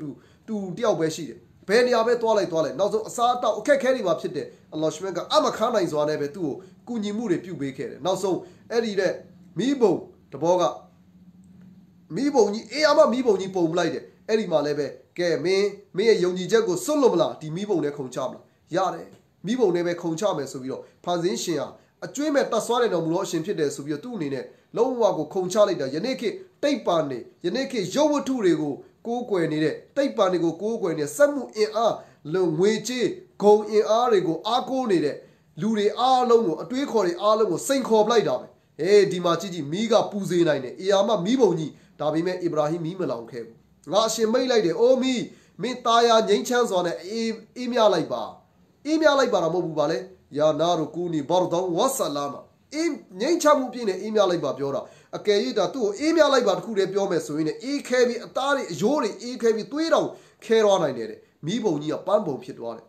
ူတယောက်ပဲရှိတယ်ဘယ်နေရာပဲသွားလိုက်နောက်ဆုံးအစားအသောက်အခက်ခဲတွေပါဖြစ်တယ်အလ္လာဟ်ရှ်မန်ကအမခါနိုင်စွာနဲ့ပဲသူ့ကိုကူညီမှုတွေပြုပေးခဲ့တယ်နောက်ဆုံးအဲ့ဒီတဲ့မီးပုံတဘောကမီးပုံကြီးအေးအမမီးပုံကြီးပုံလိုက်တယ်အဲ့ဒီမှာလည်းပဲကဲမင်းရဲ့ယုံကြည်ချက်ကိုစွန့်လို့မလားဒီမီးပုံနဲ့ခုံချမလားရတယ်မီးပုံနဲ့ပဲခုံချမယ်ဆိုပြီးတော့ဖန်ဆင်းရှင်ဟာအကျွေးမဲ့တတ်ဆွားတဲ့တော်မူသောအရှင်ဖြစ်တယ်ဆိုပြီးတော့သူ့အနေနဲ့လုံးဝကိုခုံချလိုက်တာယနေ့ခေတ်တိတ်ပါနေယနေ့ခေတ်ရုပ်ဝတ္ထုတွေကိုကိုးကွယ်နေတဲ့တိတ်ပါနေကိုကိုးကွယ်နေတဲ့စက်မှုအင်အားလုံငွေကြေးဂုံအင်အားတွေကိုအားကိုးနေတဲ့လူတွေအားလုံးကိုအတွေးခေါ်တွေအားလုံးကိုစိန်ခေါ်ပလိုက်တာပဲဒီမှာကြည့်မီးကပူစေနိုင်တယ်အေယာမမီးပုံကြီးဒါပေမဲ့အစ္စလာမ်မီးမလောင်ခဲ့ဘူး ngã xin mấy lại để ôm mi mình ta ya nhánh chăn giòn này im ya lại bà là một bù bà lấy ya naru kuni bardong wasalama im nhánh chăn mu pin này im ya lại bà biểu đó cái gì đó tu im ya lại bà khu để biểu mẹ suy này i khe bi ta đi yori i khe bi tuy đâu khe ra này nè mi bầu nhia pan bầu phiệt đó này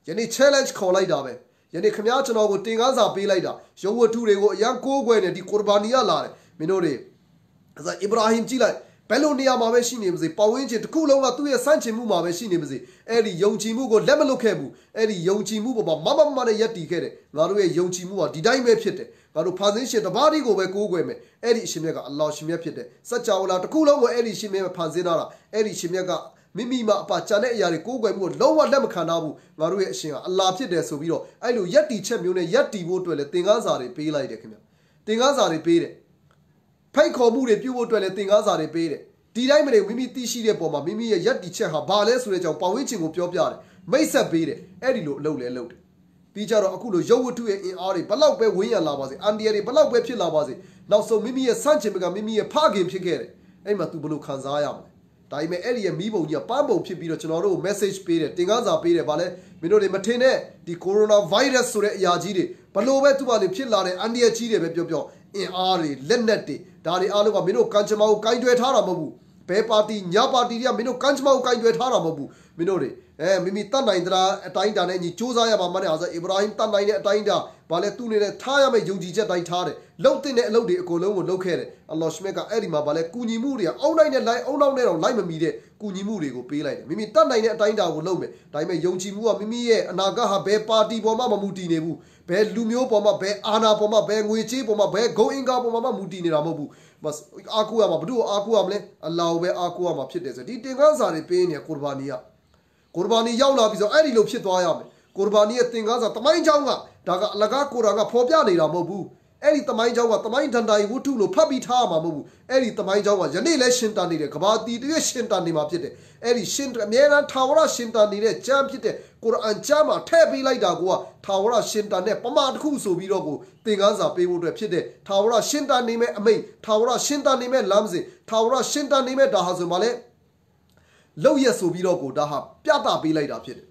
vậy nên challenge khó lại đó vậy vậy nên khám cho nó có tiếng ăn sao pi lại đó số vật thu này có yang cố quên này đi qurbaniya là này mình nói đi giờ Ibrahim chỉ lại Pelonia mà về xin niệm gì, bảo vệ chỉ cứu lâu là tôi sáng chế mu mà về xin niệm gì, ấy dùng chỉ mu có làm lúc khéo mu, ấy dùng chỉ mu bảo mà này yết đi cái đấy, ngã rồi dùng chỉ mu à đi đại mẹ phiệt đấy, ngã rồi phá sinh đó bari có về cứu quên mẹ, ấy xin mẹ cái Allah xin mẹ phiệt đấy, sát chào là cứu lâu mà ấy xin mẹ phá sinh đó, ấy xin mẹ cái mimi mà bắt cha này yari cứu quên mu, lâu mà làm khăn nào mu, ngã rồi xin Allah phiệt đấy số biro, ấy lo yết đi xem mu này yết đi vô tuệ tiếng anh giải pay lại đấy kia, tiếng anh giải pay đấy. Phải khó mua để tiêu vô tuệ là tiếng Anh giải bê đấy. Đi đây mà để mimi tí xí để bỏ mà mimi ya yết đi chơi ha ba lẽ rồi trong bảo vệ chính của biểu biểu đấy. Mấy sắp bê đấy. Ấy đi lâu đấy. Bây giờ rồi aku lo dấu vô tuệ in ở đây. Bắt lâu bé quên ya làm gì. Anh đi đây bắt lâu bé phiền làm gì. Nào sau mimi ya sáng chế mà mimi ya phá game phiền cái đấy. Ấy mà tu bolu khán giả ya mà. Tại mà ấy mi bầu ya pan bầu phiền bây giờ cho nó rồi message bê đấy. Tiếng Anh giải bê đấy. Bà lẽ mình nói để mà thế này. Đi coronavirus rồi ya gì đấy. Bắt lâu bé tu bà lẽ phiền là đấy. Anh đi chi đấy bé biểu biểu. In ở đây lên net đấy. Đó là alo mình nói canh châm canh đuôi thà làm bù, bé party nhà party đi mình nói canh châm canh đuôi thà làm bù, mình nói đấy, mình tan này ra tay đàn này chú gia ya mà này à Ibrahim tan này tay đàn, bà lẽ tu này thà ya mình dùng gì chứ tay thà đấy, lâu tên này lâu đi cô lâu một lâu khe đấy, Allah xem cái ấy mà bà lẽ cu nhị mu đấy, ông này lại ông nào này đâu lại mà mi đấy, cu nhị mu đấy cô pay lại, mình tan này tay đàn cô lâu mày, tay mày dùng chi mu à mình ye, naga ha bé party bỏ mà muti này bu. Bé lumio bỏ mà bé ana bỏ mà bé nguy chế bỏ mà bé goinga bỏ mà muti này làm bu, bas aku ama bdu aku amle Allah bé aku ama phiệtတယ်ဆိုဒီတင်ကားစာတွေပေးနေကုရ်ဘာနီရောက်လာပြီးဆိုအဲ့ဒီလိုဖြစ်သွားရမယ်ကုရ်ဘာနီရဲ့တင်ကားစာတမိုင်းချောင်းကဒါကအလကားကိုရာကဖော်ပြနေတာမဟုတ်ဘူးအဲ့ဒီတမိုင်းချောင်းကတမိုင်းဒန်တိုင်ဝတ္ထုလို့ဖတ်ပြီးထားမှာမဟုတ်ဘူးအဲ့ဒီတမိုင်းချောင်းကယနေ့လဲရှင်တန်နေတယ်ကဘာတီတည်းရှင်တန်နေမှာဖြစ်တယ်အဲ့ဒီရှင်အမြဲတမ်းထာဝရရှင်တန်နေတဲ့ကျမ်းဖြစ်တဲ့ကုရ်အာန်ကျမ်းမှာထည့်ပေးလိုက်တာကထာဝရရှင်တန်နဲ့ပမာတစ်ခုဆိုပြီးတော့ကိုသင်ခန်းစာပေးဖို့အတွက်ဖြစ်တဲ့ထာဝရရှင်တန်နေမဲ့အမိန့်ထာဝရရှင်တန်နေမဲ့လမ်းစဉ်ထာဝရရှင်တန်နေမဲ့ဒါဟာဆိုမှလဲလောက်ရက်ဆိုပြီးတော့ကိုဒါဟာပြတာပေးလိုက်တာဖြစ်တယ်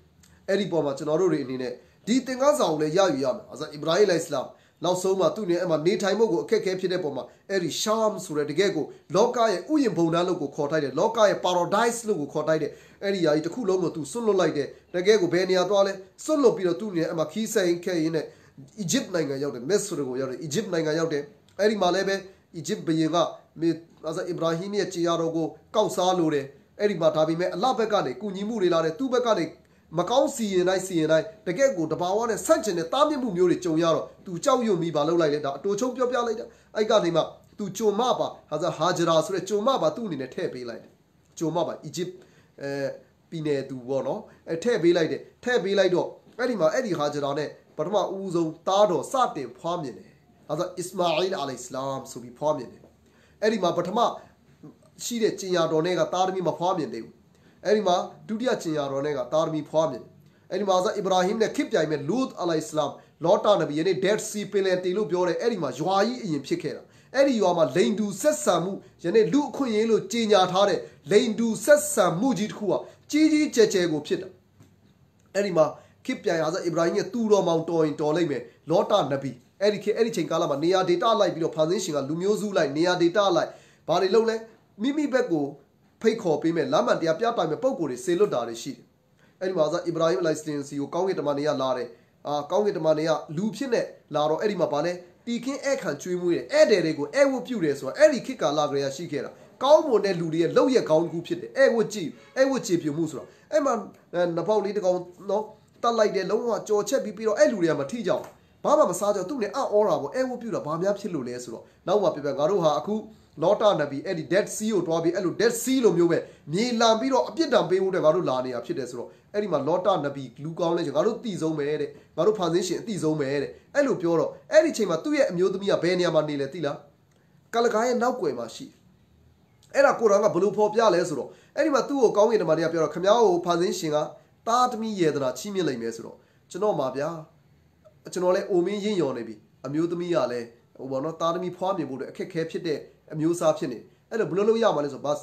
အဲ့ဒီပေါ်မှာကျွန်တော်တို့တွေအနေနဲ့ဒီသင်ခန်းစာကိုလည်းရယူရမယ်အစ္စလာမ်အစ္စလာမ်နောက်ဆုံးမှာသူ့နဲ့အမှနေထိုင်မှုကိုအခက်ခဲဖြစ်တဲ့ပုံမှာအဲ့ဒီရှမ်ဆိုတဲ့တကယ်ကိုလောကရဲ့ဥယျာဉ်ဘုံသားလို့ကိုခေါ်ထိုက်တယ်လောကရဲ့ paradise လို့ကိုခေါ်ထိုက်တယ်အဲ့ဒီຢာကြီးတစ်ခုလုံးကိုသူစွန့်လွတ်လိုက်တယ်တကယ်ကိုဘယ်နေရာသွားလဲစွန့်လွတ်ပြီးတော့သူ့နဲ့အမှခီးဆိုင်ခဲရင်းနဲ့အီဂျစ်နိုင်ငံရောက်တယ်မက်ဆိုကိုရောက်တယ်အီဂျစ်နိုင်ငံရောက်တယ်အဲ့ဒီမှာလည်းပဲအီဂျစ်ဘုရင်ကမေအဘရာဟိမရဲ့ခြေရာတော်ကိုကောက်စားလို့တယ်အဲ့ဒီမှာဒါပေမဲ့အလဘက်ကနေကုညီမှုတွေလာတယ်သူ့ဘက်ကနေမကောင်းစီရင်တိုင်းတကယ့်ကိုတဘာဝနဲ့ဆန့်ကျင်တဲ့တားမြစ်မှုမျိုးတွေကြုံရတော့သူကြောက်ရွံ့ပြီးပါလောက်လိုက်လေဒါအတူချုံပြောပြလိုက်တာအဲ့ကနေမှသူဂျုံမပါဟာဂျရာဆိုတဲ့ဂျုံမပါသူ့အနေနဲ့ထည့်ပေးလိုက်တယ်ဂျုံမပါအီဂျစ်ပြည်နယ်သူပေါ့နော်ထည့်ပေးလိုက်တယ်ထည့်ပေးလိုက်တော့အဲ့ဒီမှာအဲ့ဒီဟာဂျရာနဲ့ပထမဦးဆုံးတားတော်စတင်ဖွားမြင်တယ်ဟာအစ္စမာအီလ်အလိုင်စလမ်ဆိုပြီးဖွားမြင်တယ်အဲ့ဒီမှာပထမရှိတဲ့ကျင်ရတော်နဲ့ကတားသမီးမဖွားမြင်သေးဘူးအဲ့ဒီမှာဒုတိယကျင်ရတော်နဲ့ကတာရမီဖွားမြင်အဲ့ဒီမှာအစ္စလာမ်နဲ့ခစ်ပြိုင်မဲ့လူဒ်အလိုင်စလမ်လောတာနဗီယနေ့ Dead Sea ပင်လယ်တီလို့ပြောတယ်အဲ့ဒီမှာရွာကြီးအရင်ဖြစ်ခဲ့တာအဲ့ဒီရွာမှာလိန်တူဆက်ဆံမှုယနေ့လူအခွင့်အရေးလို့ကြေညာထားတဲ့လိန်တူဆက်ဆံမှုကြီးတစ်ခုကကြီးကြီးကျယ်ကျယ်ကိုဖြစ်တာအဲ့ဒီမှာခစ်ပြိုင်အစ္စလာမ်ရဲ့သူတော်မောင်တော်ရင်တော်လိုက်မယ်လောတာနဗီအဲ့ဒီချိန်ကာလမှာနေရာဒေတာလိုက်ပြီးတော့ဖန်ဆင်းရှင်ကလူမျိုးစုလိုက်နေရာဒေတာလိုက်ဘာတွေလုပ်လဲမိမိဘက်ကိုဖိတ်ခေါ်ပေးမယ်လမ်းမှန်တရားပြတိုင်မဲ့ပုံကိုယ်တွေဆေလွတ်တာတွေရှိတယ်အဲ့ဒီမှာအစ္စလာမ်အလိုင်စတင်စီကိုကောင်းကင်တမန်တွေကလာတယ်ကောင်းကင်တမန်တွေကလူဖြစ်နေလာတော့အဲ့ဒီမှာဗာလဲတီခင်းအဲ့ခံကျွေးမွေးတယ်အဲ့တယ်တွေကိုအဲ့ဝတ်ပြုတယ်ဆိုတာအဲ့ဒီခေတ်ကာလကလေးရှိခဲ့တာကောင်းမွန်တဲ့လူတွေရဲ့လောက်ရက်ကောင်းတစ်ခုဖြစ်တယ်အဲ့ဝတ်ကြည့်အဲ့ဝတ်ချေပြမှုဆိုတာအဲ့မှာနဖောက်လေးတကောင်နော်တတ်လိုက်တယ်လုံးဝကြော်ချက်ပြီးတော့အဲ့လူတွေကမထိကြအောင်ဘာမှမစားကြသူ့နဲ့အော်အော်တာပေါ့အဲ့ဝတ်ပြုတာဘာများဖြစ်လို့လဲဆိုတော့နောက်မှပြငါတို့ဟာအခုလောတာနဗီအဲ့ဒီ Dead Sea ကိုတွားပြီးအဲ့လို Dead Sea လိုမျိုးပဲမြေလံပြီးတော့အပြစ်ဒဏ်ပေးဖို့တဲ့ငါတို့လာနေတာဖြစ်တယ်ဆိုတော့အဲ့ဒီမှာလောတာနဗီလူကောင်းလဲငါတို့တည်ဆုံးပဲတဲ့ငါတို့ဖန်ဆင်းရှင်အတည်ဆုံးပဲတဲ့အဲ့လိုပြောတော့အဲ့ဒီချိန်မှာသူ့ရဲ့အမျိုးသမီးကဘယ်နေရာမှာနေလဲသိလားကလကားရဲ့နောက်ွယ်မှာရှိအဲ့ဒါကိုရံကဘလို့ဖော်ပြလဲဆိုတော့အဲ့ဒီမှာသူ့ကိုကောင်းကင်တမန်တွေကပြောတော့ခမ ्या ကိုဖန်ဆင်းရှင်ကတာသမီးယေဒနာချီးမြှင့်လိုက်မယ်ဆိုတော့ကျွန်တော်မှာဗျာကျွန်တော်လဲအိုမင်းရင်းရော်နေပြီအမျိုးသမီးကလည်းဟိုဘောနော်တာသမီးဖွားမြင်ဖို့အတွက်အခက်ခဲဖြစ်တဲ့အမျိုးအစားဖြစ်နေအဲ့တော့ဘယ်လိုလုပ်ရမှာလဲဆိုဘတ်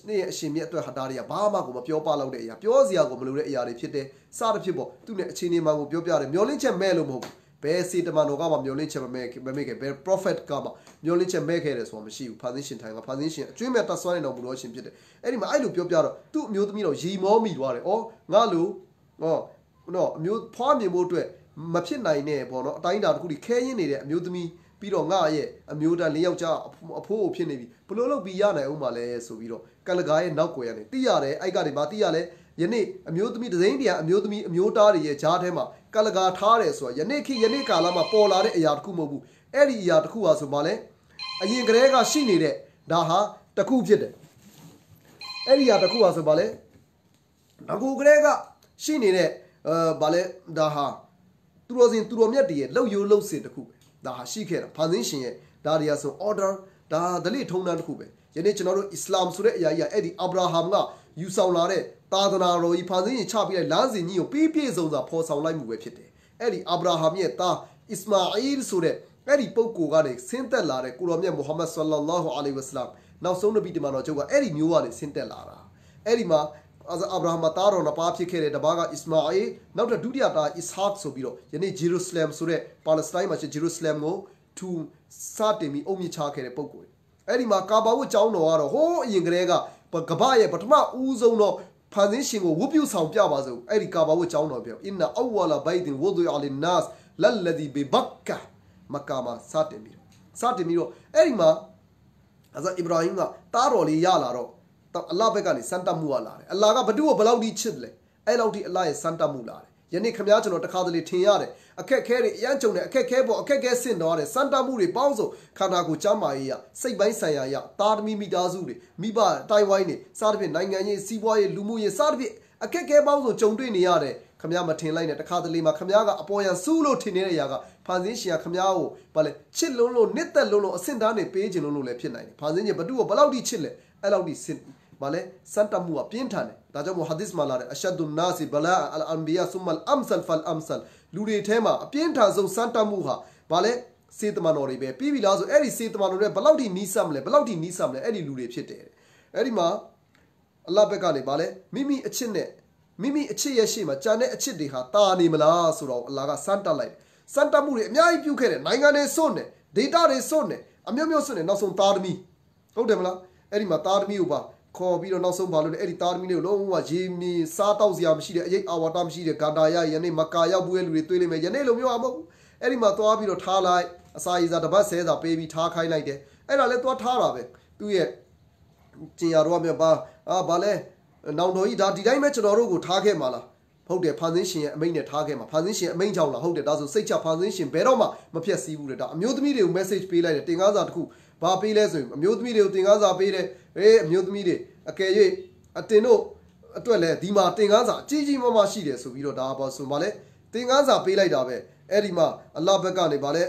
နေ့အရှင်မြတ်အတွက်ဟာဒါတွေကဘာမှကိုမပြောပါလောက်တဲ့အရာပြောစရာကိုမလိုတဲ့အရာတွေဖြစ်တယ်စသဖြင့်ပေါ့သူနဲ့အခြေအနေမှန်ကိုပြောပြတယ်မျောလင့်ချက်မဲ့လို့မဟုတ်ဘူးဘယ်စေတမန်တော်ကမှမျောလင့်ချက်မမဲ့ခဲ့ဘယ် prophet ကမှမျောလင့်ချက်မဲ့ခဲ့တယ်ဆိုတာမရှိဘူးဖန်ဆင်းရှင်ထိုင်ကဖန်ဆင်းရှင်အကျွမ်းမဲ့တဆွမ်းနေတော်မူလို့ရှင်ဖြစ်တယ်အဲ့ဒီမှာအဲ့လိုပြောပြတော့သူ့အမျိုးသမီးတော်ရီမောမိသွားတယ်ဩငါလူနော်အမျိုးဖွားမြင်ဖို့အတွက်မဖြစ်နိုင်တဲ့ပေါ့နော်အတိုင်းအတာတစ်ခုဒီခဲရင်းနေတဲ့အမျိုးသမီးပြီးတော့ငါရဲ့အမျိုးသား၄ယောက်ျားအဖိုးဖြစ်နေပြီဘလို့လို့ပြီးရနိုင်အောင်မလဲဆိုပြီးတော့ကလကားရဲ့နောက်ွယ်ကနေသိရတယ်အဲ့ကနေဘာသိရလဲယနေ့အမျိုးသမီးဒဇိန်တရားအမျိုးသမီးအမျိုးသားတွေရဲ့ဂျားထဲမှာကလကားထားတယ်ဆိုတာယနေ့ကာလမှာပေါ်လာတဲ့အရာတစ်ခုမဟုတ်ဘူးအဲ့ဒီအရာတစ်ခုဟာဆိုမှလဲအရင်ကတည်းကရှိနေတဲ့ဒါဟာတစ်ခုဖြစ်တယ်အဲ့ဒီအရာတစ်ခုဟာဆိုမှလဲအခုကတည်းကရှိနေတဲ့ဗာလဲဒါဟာသူတော်မြတ်တွေရဲ့လှုပ်ရိုးလှုပ်စင်တစ်ခုပဲဒါဟာရှိခဲ့တာဖန်ဆင်းရှင်ရဲ့ဒါတွေဟာဆို order ဒါဒလိထုံးတန်းတစ်ခုပဲယနေ့ကျွန်တော်တို့အစ္စလာမ်ဆိုတဲ့အရာကြီးအဲ့ဒီအာဗြဟံကယူဆောင်လာတဲ့သာသနာတော်ကြီးဖန်ဆင်းရင်ချပြလိုက်လမ်းစဉ်ကြီးကိုပြည့်စုံစွာဖော်ဆောင်လိုက်မှုပဲဖြစ်တယ်အဲ့ဒီအာဗြဟံရဲ့သားအစ္စမာအီလ်ဆိုတဲ့အဲ့ဒီပုဂ္ဂိုလ်ကနေဆင်းသက်လာတဲ့ကိုတော်မြတ်မုဟမ္မဒ်ဆလ္လာလာဟူအလိုင်ဝါဆလမ်နောက်ဆုံးနဗီတမန်တော်ချုပ်ကအဲ့ဒီမျိုးကနေဆင်းသက်လာတာအဲ့ဒီမှာအာဗြဟံသားတော်နှစ်ပါးဖြစ်ခဲ့တဲ့တပါးကအစ္စမာအီလ်နောက်ဒုတိယသားအစ္စဟာက်ဆိုပြီးတော့ယနေ့ဂျေရုဆလမ်ဆိုတဲ့ပါလက်စတိုင်းမှာရှိဂျေရုဆလမ်ကိုထူစတင်ပြီးအုပ်မြင့်ချခဲ့တဲ့ပုဂ္ဂိုလ်အဲ့ဒီမှာကာဘာဝတ်ကျောင်းတော်ကတော့ဟိုးအရင်ကတည်းကကဘာရဲ့ပထမဦးဆုံးတော့ဖန်ဆင်းရှင်ကိုဝတ်ပြုဆောင်ပြပါစို့အဲ့ဒီကာဘာဝတ်ကျောင်းတော်ပြောအင်နာအဝလာဘိုင်ဒင်ဝဒူအလင်နတ်လလဒီဘီဘက္ကာမက္ကာမှာစတင်ပြီးတော့အဲ့ဒီမှာအဇာအီဘရာဟင်ကတားတော်လေးရလာတော့အလ္လာဟ်ဘက်ကနေစံတမှုလာတယ်အလ္လာဟ်ကဘသူ့ကိုဘယ်လောက်ထိချစ်လဲအဲ့လောက်ထိအလ္လာဟ်ရဲ့စံတမှုလာတယ်ယနေ့ခမည်းကျွန်တော်တခါတလေထင်ရတယ်အခက်ခဲတွေအရန်ကြုံတယ်အခက်ခဲပေါ်အခက်ခဲဆင့်တော့တယ်စံတမှုတွေပေါင်းစုံခန္ဓာကိုယ်ကျမ်းမာရေးရစိတ်ပိုင်းဆိုင်ရာရတာသမီမိသားစုတွေမိဘတိုင်ဝိုင်းတွေစသဖြင့်နိုင်ငံရေးစီးပွားရေးလူမှုရေးစသဖြင့်အခက်ခဲပေါင်းစုံကြုံတွေ့နေရတယ်ခမည်းမထင်လိုက်နဲ့တခါတလေမှာခမည်းကအပေါ်ယံစူးလို့ထင်နေတဲ့အရာကဖန်ဆင်းရှင်ကခမည်းကိုဗာလဲချစ်လုံးလို့နှစ်သက်လုံးလို့အဆင့်တန်းနေပေးခြင်းလုံးလို့လည်းဖြစ်နိုင်တယ်ဖန်ဆင်းရှင်ဘသူ့ကိုဘယ်လောက်ထိချစ်လဲအဲ့လောက်ထိဗာလဲစံတမှုကပြင်းထန်တယ်ဒါကြောင့်မို့ဟာဒီစ်မှာလာတယ်အရှဒ်နာစီဘလာအလ်အန်ဘီယာဆုမလ်အမ်ဆလ်ဖလ်အမ်ဆလ်လူတွေထဲမှာအပြင်းထန်ဆုံးစံတမှုဟာဗာလဲစေတမန်တော်တွေပဲပြီးပြီလားဆိုအဲ့ဒီစေတမန်တော်တွေဘယ်လောက်ထိနီးစပ်မလဲဘယ်လောက်ထိနီးစပ်မလဲအဲ့ဒီလူတွေဖြစ်တယ်အဲ့ဒီမှာအလ္လာဟ်ဘက်ကနေဗာလဲမိမိအချစ်ရဲ့ရှေ့မှာကြံတဲ့အချစ်တွေဟာတာနေမလားဆိုတော့အလ္လာဟ်ကစမ်းတက်လိုက်စမ်းတက်မှုတွေအများကြီးပြုခဲ့တယ်နိုင်ငံတွေစွန့်တယ်ဒေတာတွေစွန့်တယ်အမျိုးမျိုးစွန့်တယ်နောက်ဆုံးသားသမီးဟုတ်တယ်မလားအဲ့ဒီမှာသားသမီးကိုပါခေါ်ပြီးတော့နောက်ဆုံးဘာလို့လဲအဲ့ဒီသားသမီးလေးကိုလုံးဝရေမီစားတောက်စရာမရှိတဲ့အရေးအာဝါဒမရှိတဲ့ဂါတာရယနေ့မကာရောက်ဘူးရဲ့လူတွေတွေးလိမ့်မယ်ယနေ့လိုမျိုးအမဟုတ်ဘူးအဲ့ဒီမှာသွားပြီးတော့ထားလိုက်အစာရည်စာတပတ်ဆဲစာပေးပြီးထားခိုင်းလိုက်တယ်အဲ့ဒါလည်းသွားထားတာပဲသူ့ရဲ့ကျင်ရတော့မြတ်ဘာလဲနောင်တော်ကြီးဒါဒီတိုင်းပဲကျွန်တော်တို့ကိုထားခဲ့မှာလားဟုတ်တယ်ဖန်ဆင်းရှင်ရဲ့အမိန့်နဲ့ထားခဲ့မှာဖန်ဆင်းရှင်အမိန့်ကြောင့်လားဟုတ်တယ်ဒါဆိုစိတ်ချဖန်ဆင်းရှင်ဘယ်တော့မှမဖြတ်စည်းဘူးလေဒါအမျိုးသမီးတွေကို message ပေးလိုက်တယ်တင်ကားစာတစ်ခုဘာပေးလဲဆိုရင်အမျိုးသမီးတွေကိုတင်ကားစာပေးတယ်အမျိုးသမီးတွေအကယ်၍အတင်တို့အတွက်လည်းဒီမှာတင်ကားစာအကြီးကြီးမားမားရှိတယ်ဆိုပြီးတော့ဒါပါဆိုမှလည်းတင်ကားစာပေးလိုက်တာပဲအဲ့ဒီမှာအလ္လာဟ်ဘက်ကနေဗာလဲ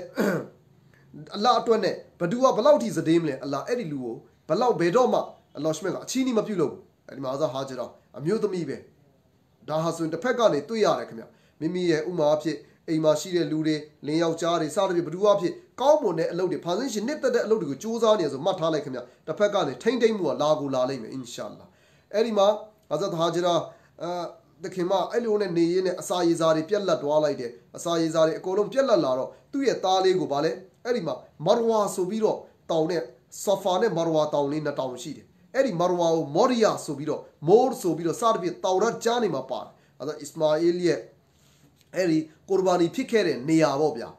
အလ္လာဟ်အတွက်နဲ့ဘသူကဘလောက်ထိစတဲ့မလဲအလ္လာဟ်အဲ့ဒီလူကိုဘလောက်ဘယ်တော့မှအလ္လာဟ်ရှမက်ကအချီးနှီးမပြုတ်လို့အဲ့ဒီမှာအဇာဟာဂျရာအမျိုးသမီးပဲဒါဟာဆိုရင်တစ်ဖက်ကနေတွေ့ရတယ်ခင်ဗျမိမိရဲ့ဥမာအဖြစ်အိမ်မှာရှိတဲ့လူတွေလင်းယောက်ျားတွေစသဖြင့်ဘသူအဖြစ်ကောင်းမွန်တဲ့အလုပ်တွေဖန်ဆင်းရှင်နှစ်သက်တဲ့အလုပ်တွေကိုစူးစမ်းနေဆိုမှတ်ထားလိုက်ခင်ဗျတစ်ဖက်ကနေထိမ့်သိမ့်မှုကလာကိုလာလိမ့်မယ်အင်ရှာအလ္လာအဲ့ဒီမှာအဇတ်ဟာဂျရာတခင်မအဲ့လိုနဲ့နေရင်းနဲ့အစာရေစာတွေပြက်လက်သွားလိုက်တယ်အစာရေစာတွေအကုန်လုံးပြက်လက်လာတော့သူ့ရဲ့သားလေးကိုဗာလဲအဲ့ဒီမှာမာရဝါဆိုပြီးတော့တောင်နဲ့ဆာဖာနဲ့မာရဝါတောင်လေးနှစ်တောင်ရှိတယ်အဲ့ဒီမာရဝါကိုမော်ရီယာဆိုပြီးတော့မိုးဆိုပြီးတော့စသဖြင့်တောင်ရကြားနေမှာပါတယ်အဲ့ဒါအစ္စမာအီလ်ရဲ့အဲ့ဒီကိုရ်ဘာနီဖြစ်ခဲ့တဲ့နေရာပေါ့ဗျာ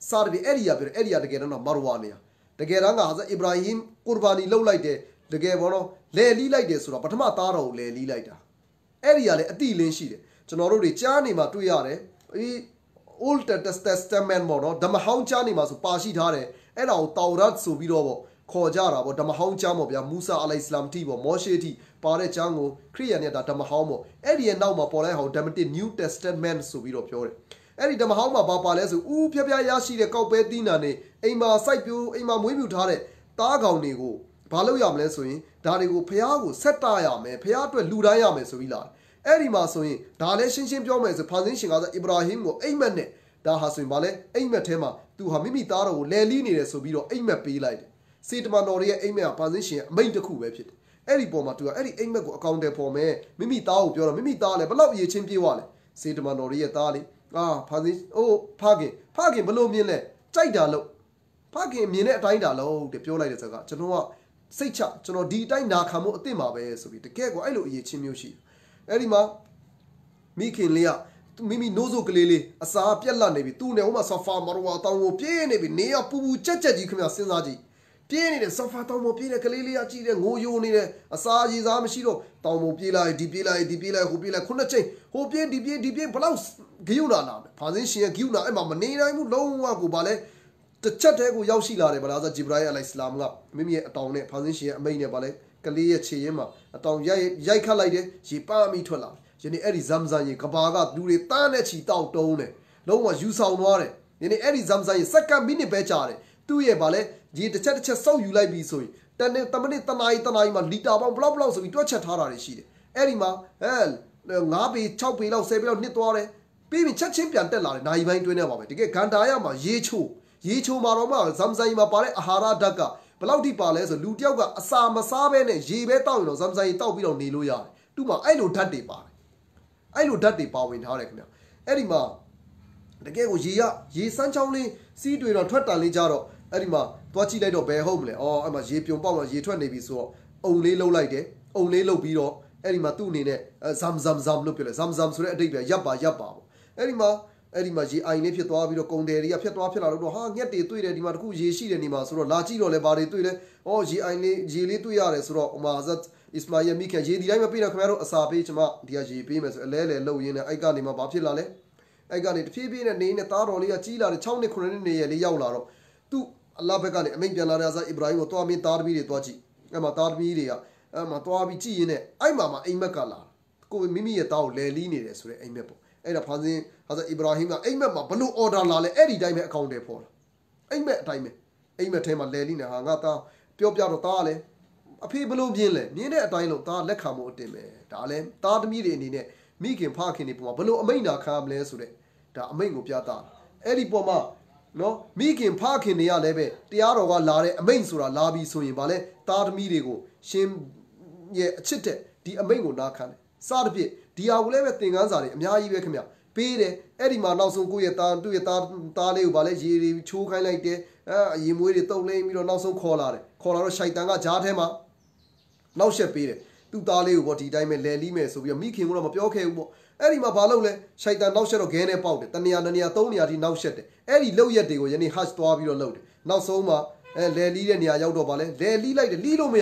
စသဖြင့်အဲ့ဒီရာပြောတယ်အဲ့ဒီရာတကယ်တော့မာရဝါနေရာတကယ်တော့ဟာဇတ်အီဘရာဟင်ကိုရ်ဘာနီလှုပ်လိုက်တယ်တကယ်ဘောတော့လဲလီးလိုက်တယ်ဆိုတော့ပထမသားတော်ကိုလဲလီးလိုက်တာအဲ့ဒီရာလေအတိလင်းရှိတယ်ကျွန်တော်တို့တွေကြားနေမှာတွေ့ရတယ်ဒီ Old Testament ပေါ့နော်ဓမ္မဟောင်းကြားနေမှာဆိုပါရှိထားတယ်အဲ့ဒါကိုတောင်ရတ်ဆိုပြီးတော့ပေါ့ခေါ်ကြတာပေါ့ဓမ္မဟောင်းကျမ်းပေါ့ဗျာမူဆာအလိုင်စလမ်တီပေါ့မောရှေတီပါတဲ့ကျမ်းကိုခရိယန်နဲ့ဒါဓမ္မဟောင်းပေါ့အဲ့ဒီရဲ့နောက်မှာပေါ်လိုက်ဟောဓမ္မတိ New Testament ဆိုပြီးတော့ပြောတယ်အဲ့ဒီဓမ္မဟောင်းမှာဘာပါလဲဆိုဦးဖျက်ဖျားရရှိတဲ့ကောက်ပဲသီးနှံနေအိမ်မှာစိုက်ပျိုးအိမ်မှာမွေးမြူထားတဲ့သားကောင်တွေကိုဘာလုပ်ရမလဲဆိုရင်ဒါတွေကိုဖျားကိုဆက်တရမယ်ဖျားအတွက်လူတိုင်းရမယ်ဆိုပြီးလာအဲ့ဒီမှာဆိုရင်ဒါလည်းရှင်းရှင်းပြောမယ်ဆိုဖန်ဆင်းရှင်ကဆိုအီဘရာဟင်ကိုအိမ်မက်နဲ့ဒါဟာဆိုရင်ဗာလဲအိမ်မက်ထဲမှာသူဟာမိမိသားတော်ကိုလဲလီးနေတယ်ဆိုပြီးတော့အိမ်မက်ပေးလိုက်တယ်စေတမန်တော်ရဲ့အိမ်မက်ကဖန်ဆင်းရှင်အမိန့်တစ်ခုပဲဖြစ်တယ် အဲ့ဒီပေါ်မှာသူကအဲ့ဒီအိမ်မက်ကိုအကောင့်တွေပေါ်မယ်မိမိသားကိုပြောတော့မိမိသားလည်းဘလောက်အရေးချင်းပြေးသွားလဲစေတမန်တော်ရဲ့သားလေဖာစင်းဖခင်ဘလို့မြင်လဲကြိုက်တာလို့ဖခင်မြင်တဲ့အတိုင်းတာလို့တဲ့ပြောလိုက်တဲ့စကားကျွန်တော်ကစိတ်ချကျွန်တော်ဒီအတိုင်းနာခံမှုအသင့်ပါပဲဆိုပြီးတကယ်ကိုအဲ့လိုအရေးချင်းမျိုးရှိအဲ့ဒီမှာမိခင်လေးကမိမိနိုးစို့ကလေးလေးအစာပြက်လက်နေပြီသူ့နဲ့ဟိုမှာဆာဖာမရဝါတောင်းကိုပြေးနေပြီနေရပူပူကြက်ကြီးခင်ဗျစဉ်းစားကြည့်ပြေးနေတဲ့ဆာဖာတောင်းပေါ်ပြေးတဲ့ကလေးလေးကကြည့်တဲ့ငိုယိုနေတယ်အစာရည်စားမရှိတော့တောင်းပေါ်ပြေးလိုက်ဒီပြေးလိုက်ဟိုပြေးလိုက်ခုနှစ်ချိန်ဟိုပြေးဒီပြေးဘလောက်ဂယုနာလာဖာစင်းရှင်ရဲ့ဂယုနာအဲ့မှာမနေနိုင်ဘူးလုံးဝကိုဗာလဲတစ်ချက်တည်းကိုရောက်ရှိလာတယ်ဗလားဆိုဂျိဘရာဟီအလိုင်စလာမ်ကမိမိရဲ့အတောင်နဲ့ဖာစင်းရှင်ရဲ့အမိန်နဲ့ဗာလဲကလေးရဲ့ခြေရင်းမှာအတောင်ရိုက်ခတ်လိုက်တယ်ရေပါမိထွက်လာယနေ့အဲ့ဒီဇမ်ဇန်ရေကဘာကလူတွေတန်းနဲ့ချီတောက်တုံးတယ်လုံးဝယူဆောင်သွားတယ်ယနေ့အဲ့ဒီဇမ်ဇန်ရေစက္ကန့်မိနစ်ပဲကြာတယ်သူ့ရဲ့ဗာလဲရေတစ်ချက်စောက်ယူလိုက်ပြီးဆိုရင်တမိနစ်တနာရီမှာလီတာပေါင်းဘလောက်ဆိုပြီးတွက်ချက်ထားတာတွေရှိတယ်အဲ့ဒီမှာ9ပေ6ပေလောက်10ပေလောက်နှစ်သွားတယ်ပြီးပြီးချက်ချင်းပြန်တက်လာတယ်နိုင်ပိုင်းတွင်းနေပါပဲတကယ်ဂန်တာရမှာရေချိုမှာတော့မှဇမ်ဇန်မှာပါတဲ့အာဟာရဓာတ်ကဘလောက်ထိပါလဲဆိုလူတယောက်ကအစာမစားဘဲနဲ့ရေပဲတောက်ရင်တော့ဇမ်ဇန်တောက်ပြီးတော့နေလို့ရတယ်သူ့မှာအဲ့လိုဓာတ်တွေပါတယ်အဲ့လိုဓာတ်တွေပါဝင်ထားတယ်ခင်ဗျအဲ့ဒီမှာတကယ်ကိုရေစမ်းချောင်းလေးစီးတွေတော့ထွက်တန်လေးကြတော့အဲ့ဒီမှာသွားကြည့်လိုက်တော့ဘယ်ဟုတ်မလဲအဲ့မှာရေပြုံပေါက်မှာရေထွက်နေပြီဆိုတော့အုံလေးလှုပ်လိုက်တယ်အုံလေးလှုပ်ပြီးတော့အဲ့ဒီမှာသူ့အနေနဲ့ဇမ်လို့ပြောလဲဇမ်ဆိုတဲ့အတိတ်ပဲရပ်ပါပေါ့အဲ့ဒီမှာရေအိုင်လေးဖြစ်သွားပြီးတော့ကုံတယ်တွေကဖြစ်လာလို့တော့ဟာငှက်တွေတွေ့တယ်ဒီမှာတခုရေရှိတယ်နေမှာဆိုတော့လာကြည့်တော့လဲဘာတွေတွေ့လဲရေအိုင်လေးရေလေးတွေ့ရတယ်ဆိုတော့မာဇတ်အစ္စမာယီမိခင်ရေဒီတိုင်းမပြေးတော့ခင်ဗျားတို့အစာပေးချင်မှဒီကရေပေးမယ်ဆိုအလဲလှုပ်ရင်းနဲ့အဲ့ကနေမှဘာဖြစ်လာလဲအဲ့ကနေတဖြည်းဖြည်းနဲ့နေနဲ့သားတော်လေးကကြီးလာတယ်6နှစ်9နှစ်နေရလေးရောက်လာတော့သူအလ္လာဟ်ဘက်ကနေအမိန့်ပြန်လာတဲ့အာဇာအစ္စရာဟီကိုတွားမင်းသားသမီးတွေတွားကြည့်အဲ့မှာသားသမီးတွေကအဲ့မှာတွားပြီးကြည့်ရင်းနဲ့အဲ့မှာအိမ်မက်ကလာကိုမိမိရဲ့သားကိုလဲလီးနေတယ်ဆိုတဲ့အိမ်မက်ပေါ့အဲ့ဒါဖာဇင်ဟာဇာအစ္စရာဟီကအိမ်မက်မှာဘလို့အော်ဒါလာလဲအဲ့ဒီတိုင်းပဲအကောင့်တွေပေါ်လာအိမ်မက်အတိုင်းပဲအိမ်မက်ထဲမှာလဲလီးနေဟာငါသားပြောပြတော့သားလဲအဖေဘလို့မြင်လဲမြင်တဲ့အတိုင်းလို့သားလက်ခံမှုအတင်ပဲဒါလည်းသားသမီးတွေအနေနဲ့မိခင်ဖခင်တွေပုံမှာဘလို့အမိန့်နာခံရမလဲဆိုတဲ့ဒါအမိန့်ကိုပြတာအဲ့ဒီပုံမှာနော်မိခင်ဖခင်တွေကလည်းပဲတရားတော်ကလာတဲ့အမိန့်ဆိုတာလာပြီးဆိုရင်ဗာလဲသားသမီးတွေကိုရှင်ရဲ့အချစ်တဲ့ဒီအမိန့်ကိုနာခံတယ်စသဖြင့်ဒီဟာကိုလည်းပဲသင်ခန်းစာတွေအများကြီးပဲခင်ဗျပေးတယ်အဲ့ဒီမှာနောက်ဆုံးကိုယ့်ရဲ့သူ့ရဲ့သားလေးကိုဗာလဲရေတွေချိုးခိုင်းလိုက်တယ်ရေမွေးတွေတုပ်လိမ့်ပြီးတော့နောက်ဆုံးခေါ်လာတော့ရှိုက်တန်ကဂျားထဲမှာနောက်ဆက်ပေးတယ်သူ့သားလေးကိုပေါ့ဒီတိုင်းပဲလဲလီးမယ်ဆိုပြီးတော့မိခင်ကတော့မပြောခဲ့ဘူးပေါ့အဲ့ဒီမှာဘာလုပ်လဲရှိုက်တန်နောက်ဆက်တော့ဂဲနဲ့ပေါက်တယ်တနေရာ3နေရာထိနောက်ဆက်တယ်အဲ့ဒီလောက်ရက်တွေကိုယနေ့ဟတ်သွားပြီးတော့လုပ်တယ်နောက်ဆုံးမှာလဲလီးတဲ့နေရာရောက်တော့ဗာလဲလဲလီးလိုက်တယ်လီးလို့မ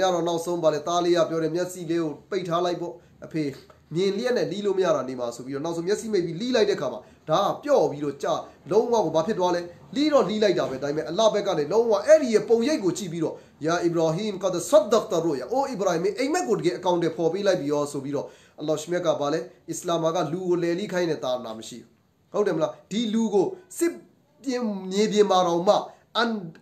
ရတော့နောက်ဆုံးဗာလဲသားလေးကပြောတယ်မျက်စိလေးကိုပိတ်ထားလိုက်ပေါ့အဖေမြင်လျက်နဲ့လီးလို့မရတာနေမှာဆိုပြီးတော့နောက်ဆုံးမျက်စိမိတ်ပြီးလီးလိုက်တဲ့ခါမှာဒါကပျော့ပြီးတော့ကြာလုံးဝကိုဘာဖြစ်သွားလဲလီးလိုက်တာပဲဒါပေမဲ့အလ္လာဟ်ဘက်ကနေလုံးဝအဲ့ဒီရဲ့ပုံရိပ်ကိုကြည့်ပြီးတော့ယာအီဘရာဟီမ်ကဒ်ဆဒဒ်တာရူယာအိုအီဘရာဟီမ်အိမ်မက်ကိုတကယ်အကောင့်တွေပေါ်ပေးလိုက်ပြီးရောဆိုပြီးတော့အလ္လာဟ်ရှမြတ်ကဗာလဲအစ္စလာမ်ကလူကိုလဲလီးခိုင်းတဲ့တာနာမရှိဘူးဟုတ်တယ်မလားဒီလူကိုစစ်ပြင်းမြေပြင်မှာတော့မှ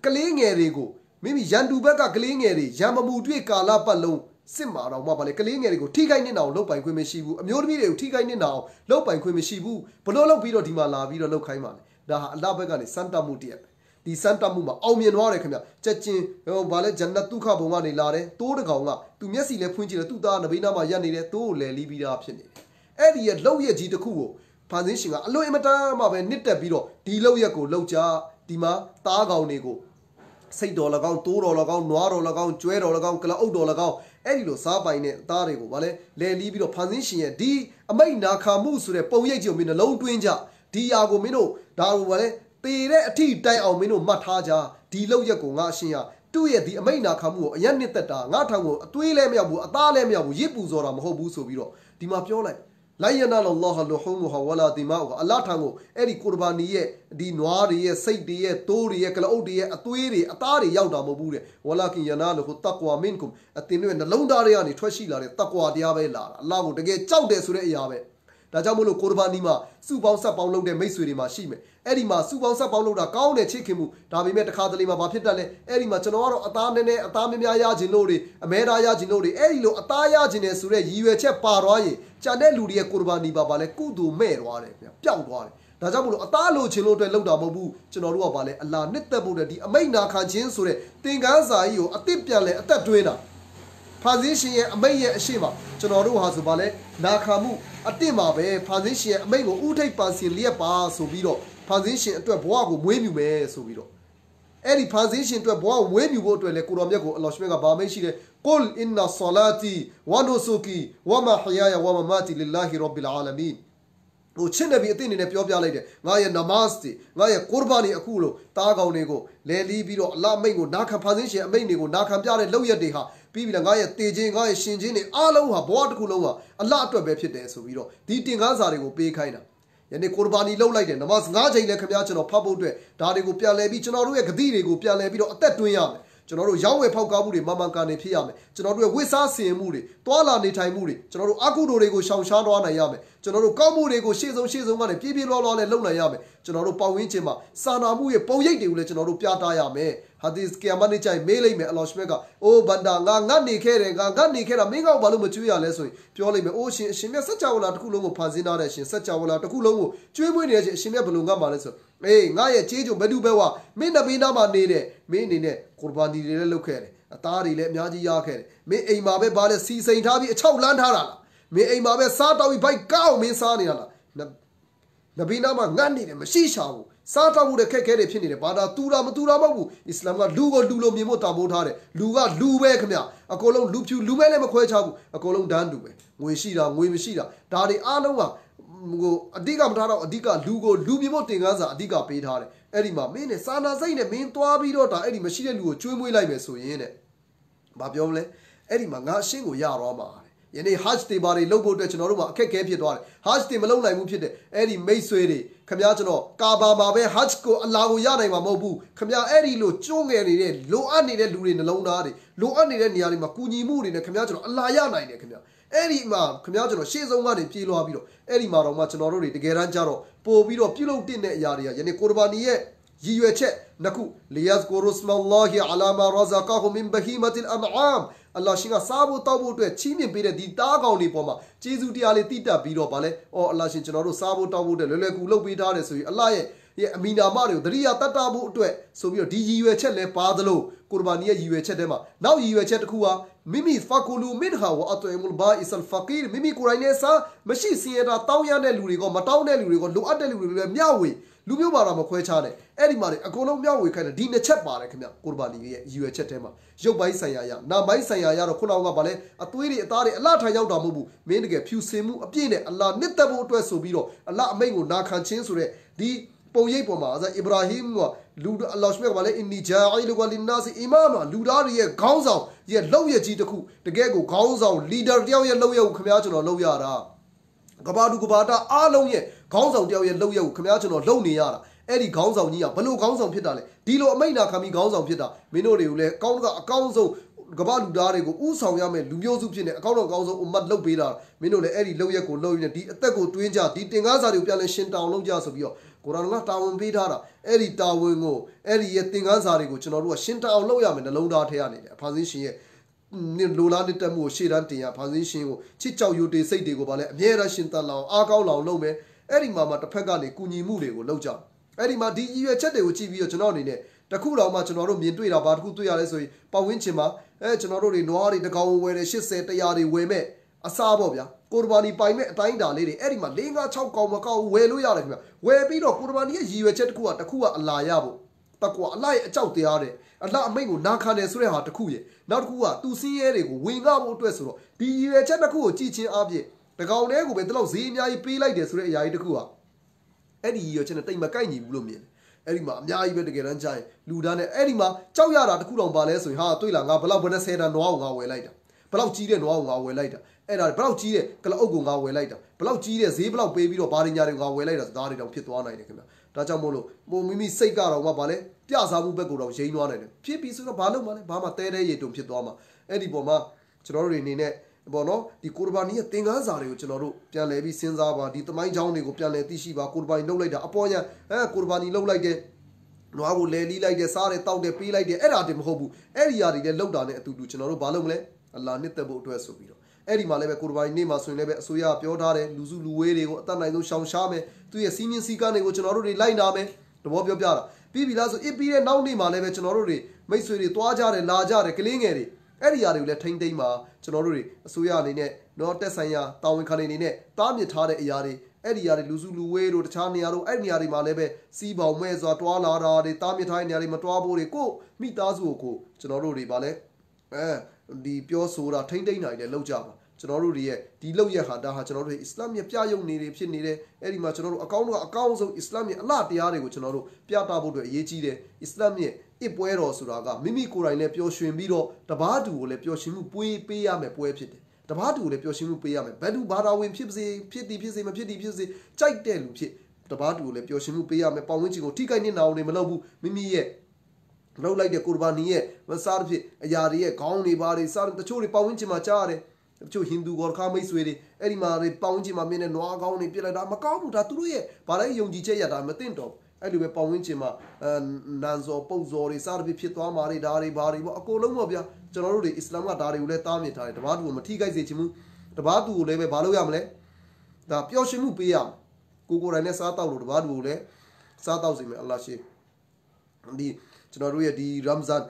ကလေးငယ်တွေကိုမိမိရန်သူဘက်ကကလေးငယ်တွေရံမမှုတွေ့ကာလပတ်လုံးစစ်မှာတော့မှဗာလေကလေးငယ်တွေကိုထိခိုက်နေတာအောင်လုပ်ပိုင်ခွင့်မရှိဘူးအမျိုးသမီးတွေကိုထိခိုက်နေတာအောင်လုပ်ပိုင်ခွင့်မရှိဘူးဘလို့လုပ်ပြီးတော့ဒီမှာလာပြီးတော့လုပ်ခိုင်းပါလေဒါဟာအလ္လာဟ်ဘက်ကနေစမ်းတတ်မှုတည်းပဲဒီစမ်းတတ်မှုမှာအောင်မြင်သွားတယ်ခင်ဗျချက်ချင်းဗာလေဂျန်နတ်ဒုက္ခဘုံကနေလာတယ်တိုးတကောင်ကသူမျက်စိလဲဖွင့်ကြည့်တယ်သူ့သားနဗီနာမှာရက်နေတယ်တိုးကိုလဲလီးပြီးသားဖြစ်နေတယ်အဲ့ဒီရဲ့လောက်ရက်ကြီးတစ်ခုကိုဖန်ဆင်းရှင်ကအလွန်အမတန်မှပဲနစ်တက်ပြီးတော့ဒီလောက်ရက်ကိုလောက်ကြဒီမှာသားကောင်တွေကိုစိတ်တော်၎င်းတိုးတော်၎င်းနွားတော်၎င်းကျွဲတော်၎င်းကလအုပ်တော်၎င်းအဲ့ဒီလိုစားပိုင်တဲ့အသားတွေကိုဗာလဲလဲလီးပြီးတော့ဖန်ဆင်းရှင်ရဲ့ဒီအမိတ်နာခံမှုဆိုတဲ့ပုံရိပ်ကြီးကိုမင်းနှလုံးတွင်းကြဒီယာကိုမင်းတို့ဒါကိုဗာလဲပေတဲ့အထိတိုင်အောင်မင်းတို့မှတ်ထားကြဒီလောက်ရက်ကိုငါအရှင်ရသူ့ရဲ့ဒီအမိတ်နာခံမှုကိုအရက်နှစ်သက်တာငါထောင်ကိုအသွေးလဲမရောက်ဘူးအသားလဲမရောက်ဘူးရစ်ပူစော်တာမဟုတ်ဘူးဆိုပြီးတော့ဒီမှာပြောလိုက်လိုင်ယနာလောဟ်လူဟူမူဟာဝလာဒီမာအလ္လာဟ်ထံကိုအဲ့ဒီကူရ်ဘာနီရဲ့ဒီနွားတွေရဲ့စိတ်တွေရဲ့တိုးတွေရဲ့ကလအုပ်တွေရဲ့အသွေးတွေအသားတွေရောက်တာမဟုတ်ဘူးတဲ့ဝလာကင်ယနာလူတကွာမင်ကွမ်အတင်းတွေနှလုံးသားတွေကနေထွက်ရှိလာတဲ့တကွာတရားပဲလာတာအလ္လာဟ်ကိုတကယ်ကြောက်တယ်ဆိုတဲ့အရာပဲဒါကြောင့်မို့လို့ကူရ်ဘာနီမှာစုပေါင်းဆက်ပေါင်းလုပ်တဲ့မိတ်ဆွေတွေမှာရှိမယ်အဲ့ဒီမှာစုပေါင်းဆက်ပေါင်းလုပ်တာကောင်းတဲ့ချစ်ခင်မှုဒါပေမဲ့တခါတလေမှာဘာဖြစ်တတ်လဲအဲ့ဒီမှာကျွန်တော်ကတော့အသားနည်းနည်းအသားများရခြင်းလို့တွေအမဲသားရခြင်းလို့တွေအဲ့ဒီလိုအသားရခြင်းနဲ့ဆိုတဲ့ရည်ရွယ်ချက်ပါသွားရင်ကြံတဲ့လူတွေရဲ့ကူရ်ဘာနီပါလဲကုသိုလ်မဲ့သွားတယ်ဗျပျောက်သွားတယ်ဒါကြောင့်မို့လို့အသားလိုခြင်းလို့အတွက်လောက်တာမဟုတ်ဘူးကျွန်တော်တို့ကဗာလဲအလာနှစ်သက်ဖို့တဲ့ဒီအမိတ်နာခံခြင်းဆိုတဲ့သင်္ကန်းစာကြီးကိုအသစ်ပြန်လဲအသက်တွင်းတာဖ Position ye amay ye shima. Chanoru has bale. Nakamu. Atima be. Position amay go utai pansin liapa subiro. Position to a boago when you may subiro. Any position to a boy when you go to a Kuramako, Loshmega Bameshi, Kul inna salati, wanusuki, wama hayaya, wama mati lillahi rabbil alamin. Uchina be a thing in a Piopia lady, Vaya Namasti, Vaya Kurbani Akulo, Tago Nego, Leli Biro, La Mango, Naka position, Manigo, Naka Jare, Loya Deha, Bibi Gaya, Tejing, Gaya, Shinjini, Aloha, Boakulova, a lot of Bepide, so we don't. The thing Azari will pay kind of. Yani Kurbani low like Namas Naja in the Kamiachan or Pabo, Dari go Piale Beach and Aru, Kadiri go Piale Biro, a tattoo yam. Chanoru Yahweh Paukaburi, Mamanka Piame, Chanoru Wisasi Muri, Tola Nitai Muri, Chanoru Akudo Rego Shamshano Yame, Chanoru Kamurego, Shizo Mane, Pibi Lola and Lona Yame, Chanoru Pawinchima, Sana Muye, Poyeti, Chanoru Piata Yame, Hadis Kiamanicha, Mele me Aloshmega, O Bandanga, Gani Kere, Gani Kera, Minga Balumutua Lesson, Pioli me Ocean, Shimia Sachaula Kulo Pazina, Sachaula Kulo, Chimuni, Shimia Balunga Maleso. Eh, Naya Chijo Bedubewa, Mina Binama Nede, Menine, Kurbani Locare, Atari let Miaji Yake, May a Mabe Bale see Saint Habi, a Chow Landharala, May a Mabe Sata we buy cow, Minsaniala, Nabinama Nandi, Mashisha, Sata would a keke pinny, Bada Tura Matura Mabu, Islama Lugo Dulo Mimota Motare, Luga Lube Kamia, a colon Lupu Lumele Maquachabu, a colon Dandube, Wishida, Wimishida, Dari Anawa. Adiga Mtara, Adiga, Lugo, Lubimo Tingaza, Adiga paid hard. Edima, Mene, Sana Zane, Main Toabidota, Eddie Machine, Chumui Lime, so yene. Babiole, Edima, Shingo Yaroma. Yene Hajti Bari, Lobo Dechanoruma, Kekapidor, Hajti Malona Mupide, Eddie Mayswede, Kamiachano, Kaba Mabe, Hajko, Alago Yana Mobu, Kamia Eddie Lo, Chung Eddie, Lo Anni, Lurin, Lonari, Lo Anni, Yarima, Kuni Muri, and Kamiachano, Alayana, Kamia. Eddie Ma, Kamiachano, she's on one in Pilo Abiro, Eddie Maro, Machanori, the Geranjaro, Pobiro, Pilo Dine Yaria, Yene Kurbanie, Yueche, Naku, Liaz Korosmallahi, Alama Razakahum in Bahimatil Amam, Allah Shinga Sabu Tabu to a chimney bid at the Dagoni Poma, Jesu Dialitita Biro Bale, or Allah Shinchano Sabu Tabu, the Lelegulo Bidare, so Alaye, Mina Mario, the Ria Tatabu to it, so we are DUHL, Padalo, Kurbania UHedema. Now UH Kua, Mimi Fakulu Minha, Ato Emulba is al Fakir, Mimi Kurainesa, Mashi Sieta, Tauyane Lurigo, Mataune Lurigo, Luade Miawi, Lumara Maquechane, Edimari, a Colom Miawi kind of Dina Chepare, Kurbani UHedema. Joe by Sayaya, now by Sayaya, Kuna Bale, a Twiri, Atari, a Lata Yauda Mubu, Menige, Pew Semu, a Pine, a La Nitabu to a Sobiro, a La Mango, Nakan Chinsure, the Poye Poma, Ibrahim, Luda Lashmebale in Nija, Ilualinasi, Imama, Ludaria, Gonzo, yet Loya Jitaku, the Gago, Gonzo, leader, Dia Loya, Kamiachano, Loyara. Gabadu Gubata, Aloye, Gonzo, Dia Loya, Kamiachano, Loniara, Eddie Gonzo, Nia, Balu Gonzo Pitale, Dilo Maina Kami Gonzo Pita, Minore, Gonzo, Gabalu Darego, Usau Yame, Lumiozu Pine, Gonzo Gonzo, Madlo Pida, Minole, Eddie Loya, Loya, Teko, Twinja, Tingaza, Pian Shinta, Loja Sobio. Kuranga Town Pitara, Eddie Tawingo, Eddie Tinganzari, which no Shinta Loyam and the Loda Teani, position Lula de Tamu, Shirantia, position, Chichao Ute, say de Gobale, Viera Shinta Lao, Akao Lao Lome, Eddie Mama, the Pagani, Kuni Mure, Loja. Eddie Ma, you chatted with TV Chanoni, the Kula Machanoro, Mintuit about Kutuya, Pawinchima, Chanori Noari, the Gao, where she said the Yari Weme. Asabobia, Kurbani Pime, Tainda lady, Edima, Linga Choko Macau, Weluya, where Bino Kurbani, you Chetkua, Takua, Layabo, Takua, Lay Chautiare, and not Mango, Nakane Sureha, Takuye, Nakua, to see Eric, Wingabo Twesro, the Chetaku, teaching Abye, the Gaunegu with the Lozina, P like this, Ray Takua. Eddie, you can take Macani Bloomin. Edima, Yai better get Anjai, Ludana, Edima, Chauyara, the Kulon Bales, we have to Langa, Balabana said and no way later. Palau Chile no way later. Era Palau Chile, Kalaogo way later. Palau Chile, Zebla baby or Barinya way later, Dari on Pituana. Tajamolo, Mimi Segara, Mabale, Piazza Mubego, Jane One, Pipi Suna Baloma, Bama Tere, to Pitoma, Eddie Boma, Chorori Nine, Bono, the Kurbania Tingazari, Chinoru, Pialevi Sinzava, the Tamai Johnny, Piale Tishiva, Kurban no later, Apoya, Kurbani low like that. No, I would lay like the Sare, Tau de P like the Eradim Hobu, Eriadi, the low down to do Chinoru Balomle. Allah Nitabo to a Sobiro. Eddie Malebe Kurbai Nema Suya Piotare, Luzulu, Tanai Sham Shame, to a senior Sikane, which already line ame, the Bob Yara. Bibi Lazo, Ipi and Nauni Malebe Chinorori, Masuri, Tuajar and Lajar, Klingeri, အဲ့ဒီຢာတွေကိုလည်းထိမ့်သိမ်းမှာကျွန်တော်တို့တွေအစိုးရအနေနဲ့တော့တက်ဆိုင်ရာတာဝန်ခံနေနဲ့တားမြစ်ထားတဲ့အရာတွေအဲ့ဒီຢာတွေလူစုလူဝေးတို့တခြားနေရာတို့အဲ့ဒီနေရာတွေမှာလည်းပဲစီးပေါင်မဲ့စွာတွာလာတာတွေတားမြစ်ထားတဲ့နေရာတွေမတွားဖို့တွေကိုမိသားစုကိုကျွန်တော်တို့တွေဗာလဲဒီပြောဆိုတာထိမ့်သိမ်းနိုင်တယ်လောက်ကြပါကျွန်တော်တို့တွေရဲ့ဒီလောက်ရဟာဒါဟာကျွန်တော်တို့အစ္စလာမ်ရဲ့ပြရုံနေတွေဖြစ်နေတယ်အဲ့ဒီမှာကျွန်တော်တို့အကောင်းဆုံးအစ္စလာမ်ရဲ့အလားတရားတွေကိုကျွန်တော်တို့ပြသဖို့အတွက်အရေးကြီးတယ်အစ္စလာမ်ရဲ့အပွဲတော်ဆိုတာကမိမိကိုယ်တိုင်နဲ့ပျော်ရွှင်ပြီးတော့တပားသူကိုလည်းပျော်ရွှင်မှုပေးရမယ်ပွဲဖြစ်တယ်တပားသူကိုလည်းပျော်ရွှင်မှုပေးရမယ်ဘယ်သူဘာသာဝင်ဖြစ်စေဖြစ်သည်ဖြစ်စေမဖြစ်သည်ဖြစ်စေကြိုက်တဲ့လူဖြစ်တပားသူကိုလည်းပျော်ရွှင်မှုပေးရမယ်ပတ်ဝန်းကျင်ကိုထိခိုက်နေတာအောင်နေမလုပ်ဘူးမိမိရဲ့လောက်လိုက်တဲ့ကုရ်ဘာနီရဲ့စားဖြစ်အရာတွေရဲ့ခေါင်းတွေဘာတွေစားတချို့တွေပတ်ဝန်းကျင်မှာကြားရတယ်တချို့ဟိန္ဒူကောခါမိတ်ဆွေတွေအဲ့ဒီမှာပေါင်းချင်မှာမင်းနဲ့နွားကောင်းတွေပြစ်လိုက်တာမကောင်းဘူးဒါသူတို့ရဲ့ဘာလဲယုံကြည်ချက်ရတာမသိတော့အဲ့လိုပဲပေါင်းချင်မှာနန်ဇော်ပုတ်ဇော်တွေစားဖြစ်သွားမှာတွေဒါတွေဘာတွေပေါ့အကုန်လုံးပေါ့ဗျာကျွန်တော်တို့တွေအစ္စလာမ်ကဒါတွေကိုလည်းတားမြစ်ထားတယ်တပားသူကိုမထိခိုက်စေချင်ဘူးတပားသူကိုလည်းပဲဘာလုပ်ရမလဲဒါပျော်ရွှင်မှုပေးရမယ်ကိုယ်တိုင်နဲ့စားတောက်လို့တပားသူကိုလည်းစားတောက်စေမယ်အလ္လာဟ်ရှိဒီကျွန်တော်တို့ရဲ့ဒီရမ်ဇန်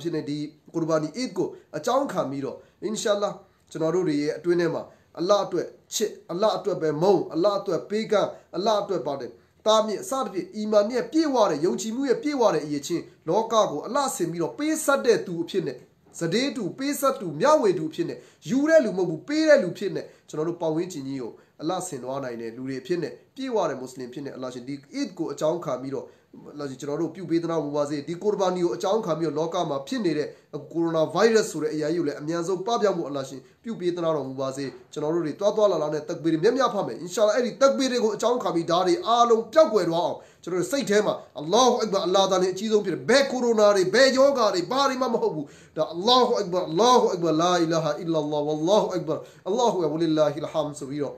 ဖြစ်နေဒီကုရ်ဘာနီအစ်ကိုအကြောင်းခံပြီးတော့အင်ရှာအလ္လာဟ်ကျွန်တော်တို့တွေရဲ့အတွင်းထဲမှာအလ္လာဟ်အတွက်ချစ်အလ္လာဟ်အတွက်ပဲမုန်းအလ္လာဟ်အတွက်ပေးကမ်းအလ္လာဟ်အတွက်ပါတယ်တာမြင့်အစတပြည့်အီမာန်နဲ့ပြည့်ဝတဲ့ယုံကြည်မှုရဲ့ပြည့်ဝတဲ့အရေးချင်းလောကကိုအလ္လာဟ်ဆင်ပြီးတော့ပေးဆက်တဲ့သူအဖြစ်နဲ့ဇဒေးတူပေးဆက်တူမျှဝေတူအဖြစ်နဲ့ယူတဲ့လူမဟုတ်ဘူးပေးတဲ့လူဖြစ်နဲ့ကျွန်တော်တို့ပတ်ဝန်းကျင်ကြီးကိုအလ္လာဟ်ဆင်သွားနိုင်တဲ့လူတွေအဖြစ်နဲ့ပြည့်ဝတဲ့မွတ်စလင်ဖြစ်နဲ့အလ္လာဟ်ရှင်ဒီအစ်ကိုအကြောင်းခံပြီးတော့ကျွန်တော်တို့ပြုပေးသနာမူပါစေဒီကုရ်ဘာနီကိုအကြောင်းခံပြီးတော့လောကမှာဖြစ်နေတဲ့ကိုရိုနာဗိုင်းရပ်စ်ဆိုတဲ့အရာကြီးကိုလည်းအမြန်ဆုံးပပျောက်မှုအလ္လာဟ်ရှင်ပြုပေးသနာတော်မူပါစေကျွန်တော်တို့တွေတွားလာနဲ့တက်ဘီတွေမြတ်မြတ်ဖတ်မယ်အင်ရှာအလ္လာဟ်အဲ့ဒီတက်ဘီတွေကိုအကြောင်းခံပြီးဒါတွေအားလုံးပျောက်ကွယ်သွားအောင်ကျွန်တော်တို့စိတ်ထဲမှာအလ္လာဟူအက်ဘာအလ္လာဟ်သားနဲ့အကြီးဆုံးဖြစ်တယ်ဘယ်ကိုရိုနာတွေဘယ်ယောဂါတွေဘာတွေမှမဟုတ်ဘူးဒါအလ္လာဟူအက်ဘာအလ္လာဟူအက်ဘာလာအီလာဟာအီလာလ္လာဟ်ဝလ္လာဟူအက်ဘာအလ္လာဟူဝလိလ္လာဟီလ်ဟမ်ဆိုပြီးတော့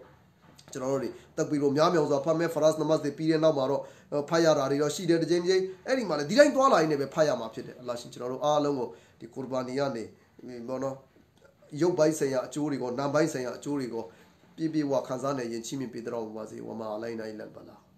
ကျွန်တော်တို့တွေတက်ဘီကိုများမြောင်စွာဖတ်မယ်ဖရာဇ်နမတ်တွေပြီးတဲ့နောက်မှာတော့ဖတ်ရတာတွေတော့ရှိတယ်တစ်ချိန်အဲ့ဒီမှာလည်းဒီတိုင်းသွားလာရင်းနဲ့ပဲဖတ်ရမှာဖြစ်တယ်အလ္လာဟ်ရှင်ကျွန်တော်တို့အားလုံးကိုဒီကုရ်ဘာနီကနေဘောနော်ရုပ်ပိုင်းဆိုင်ရာအကျိုးတွေကိုနာမ်ပိုင်းဆိုင်ရာအကျိုးတွေကိုပြည့်ဝခံစားနိုင်ရင်ချီးမြှင့်ပေးတော်မူပါစေဝမာအလိုင်းနိုင်လန်ဘလာ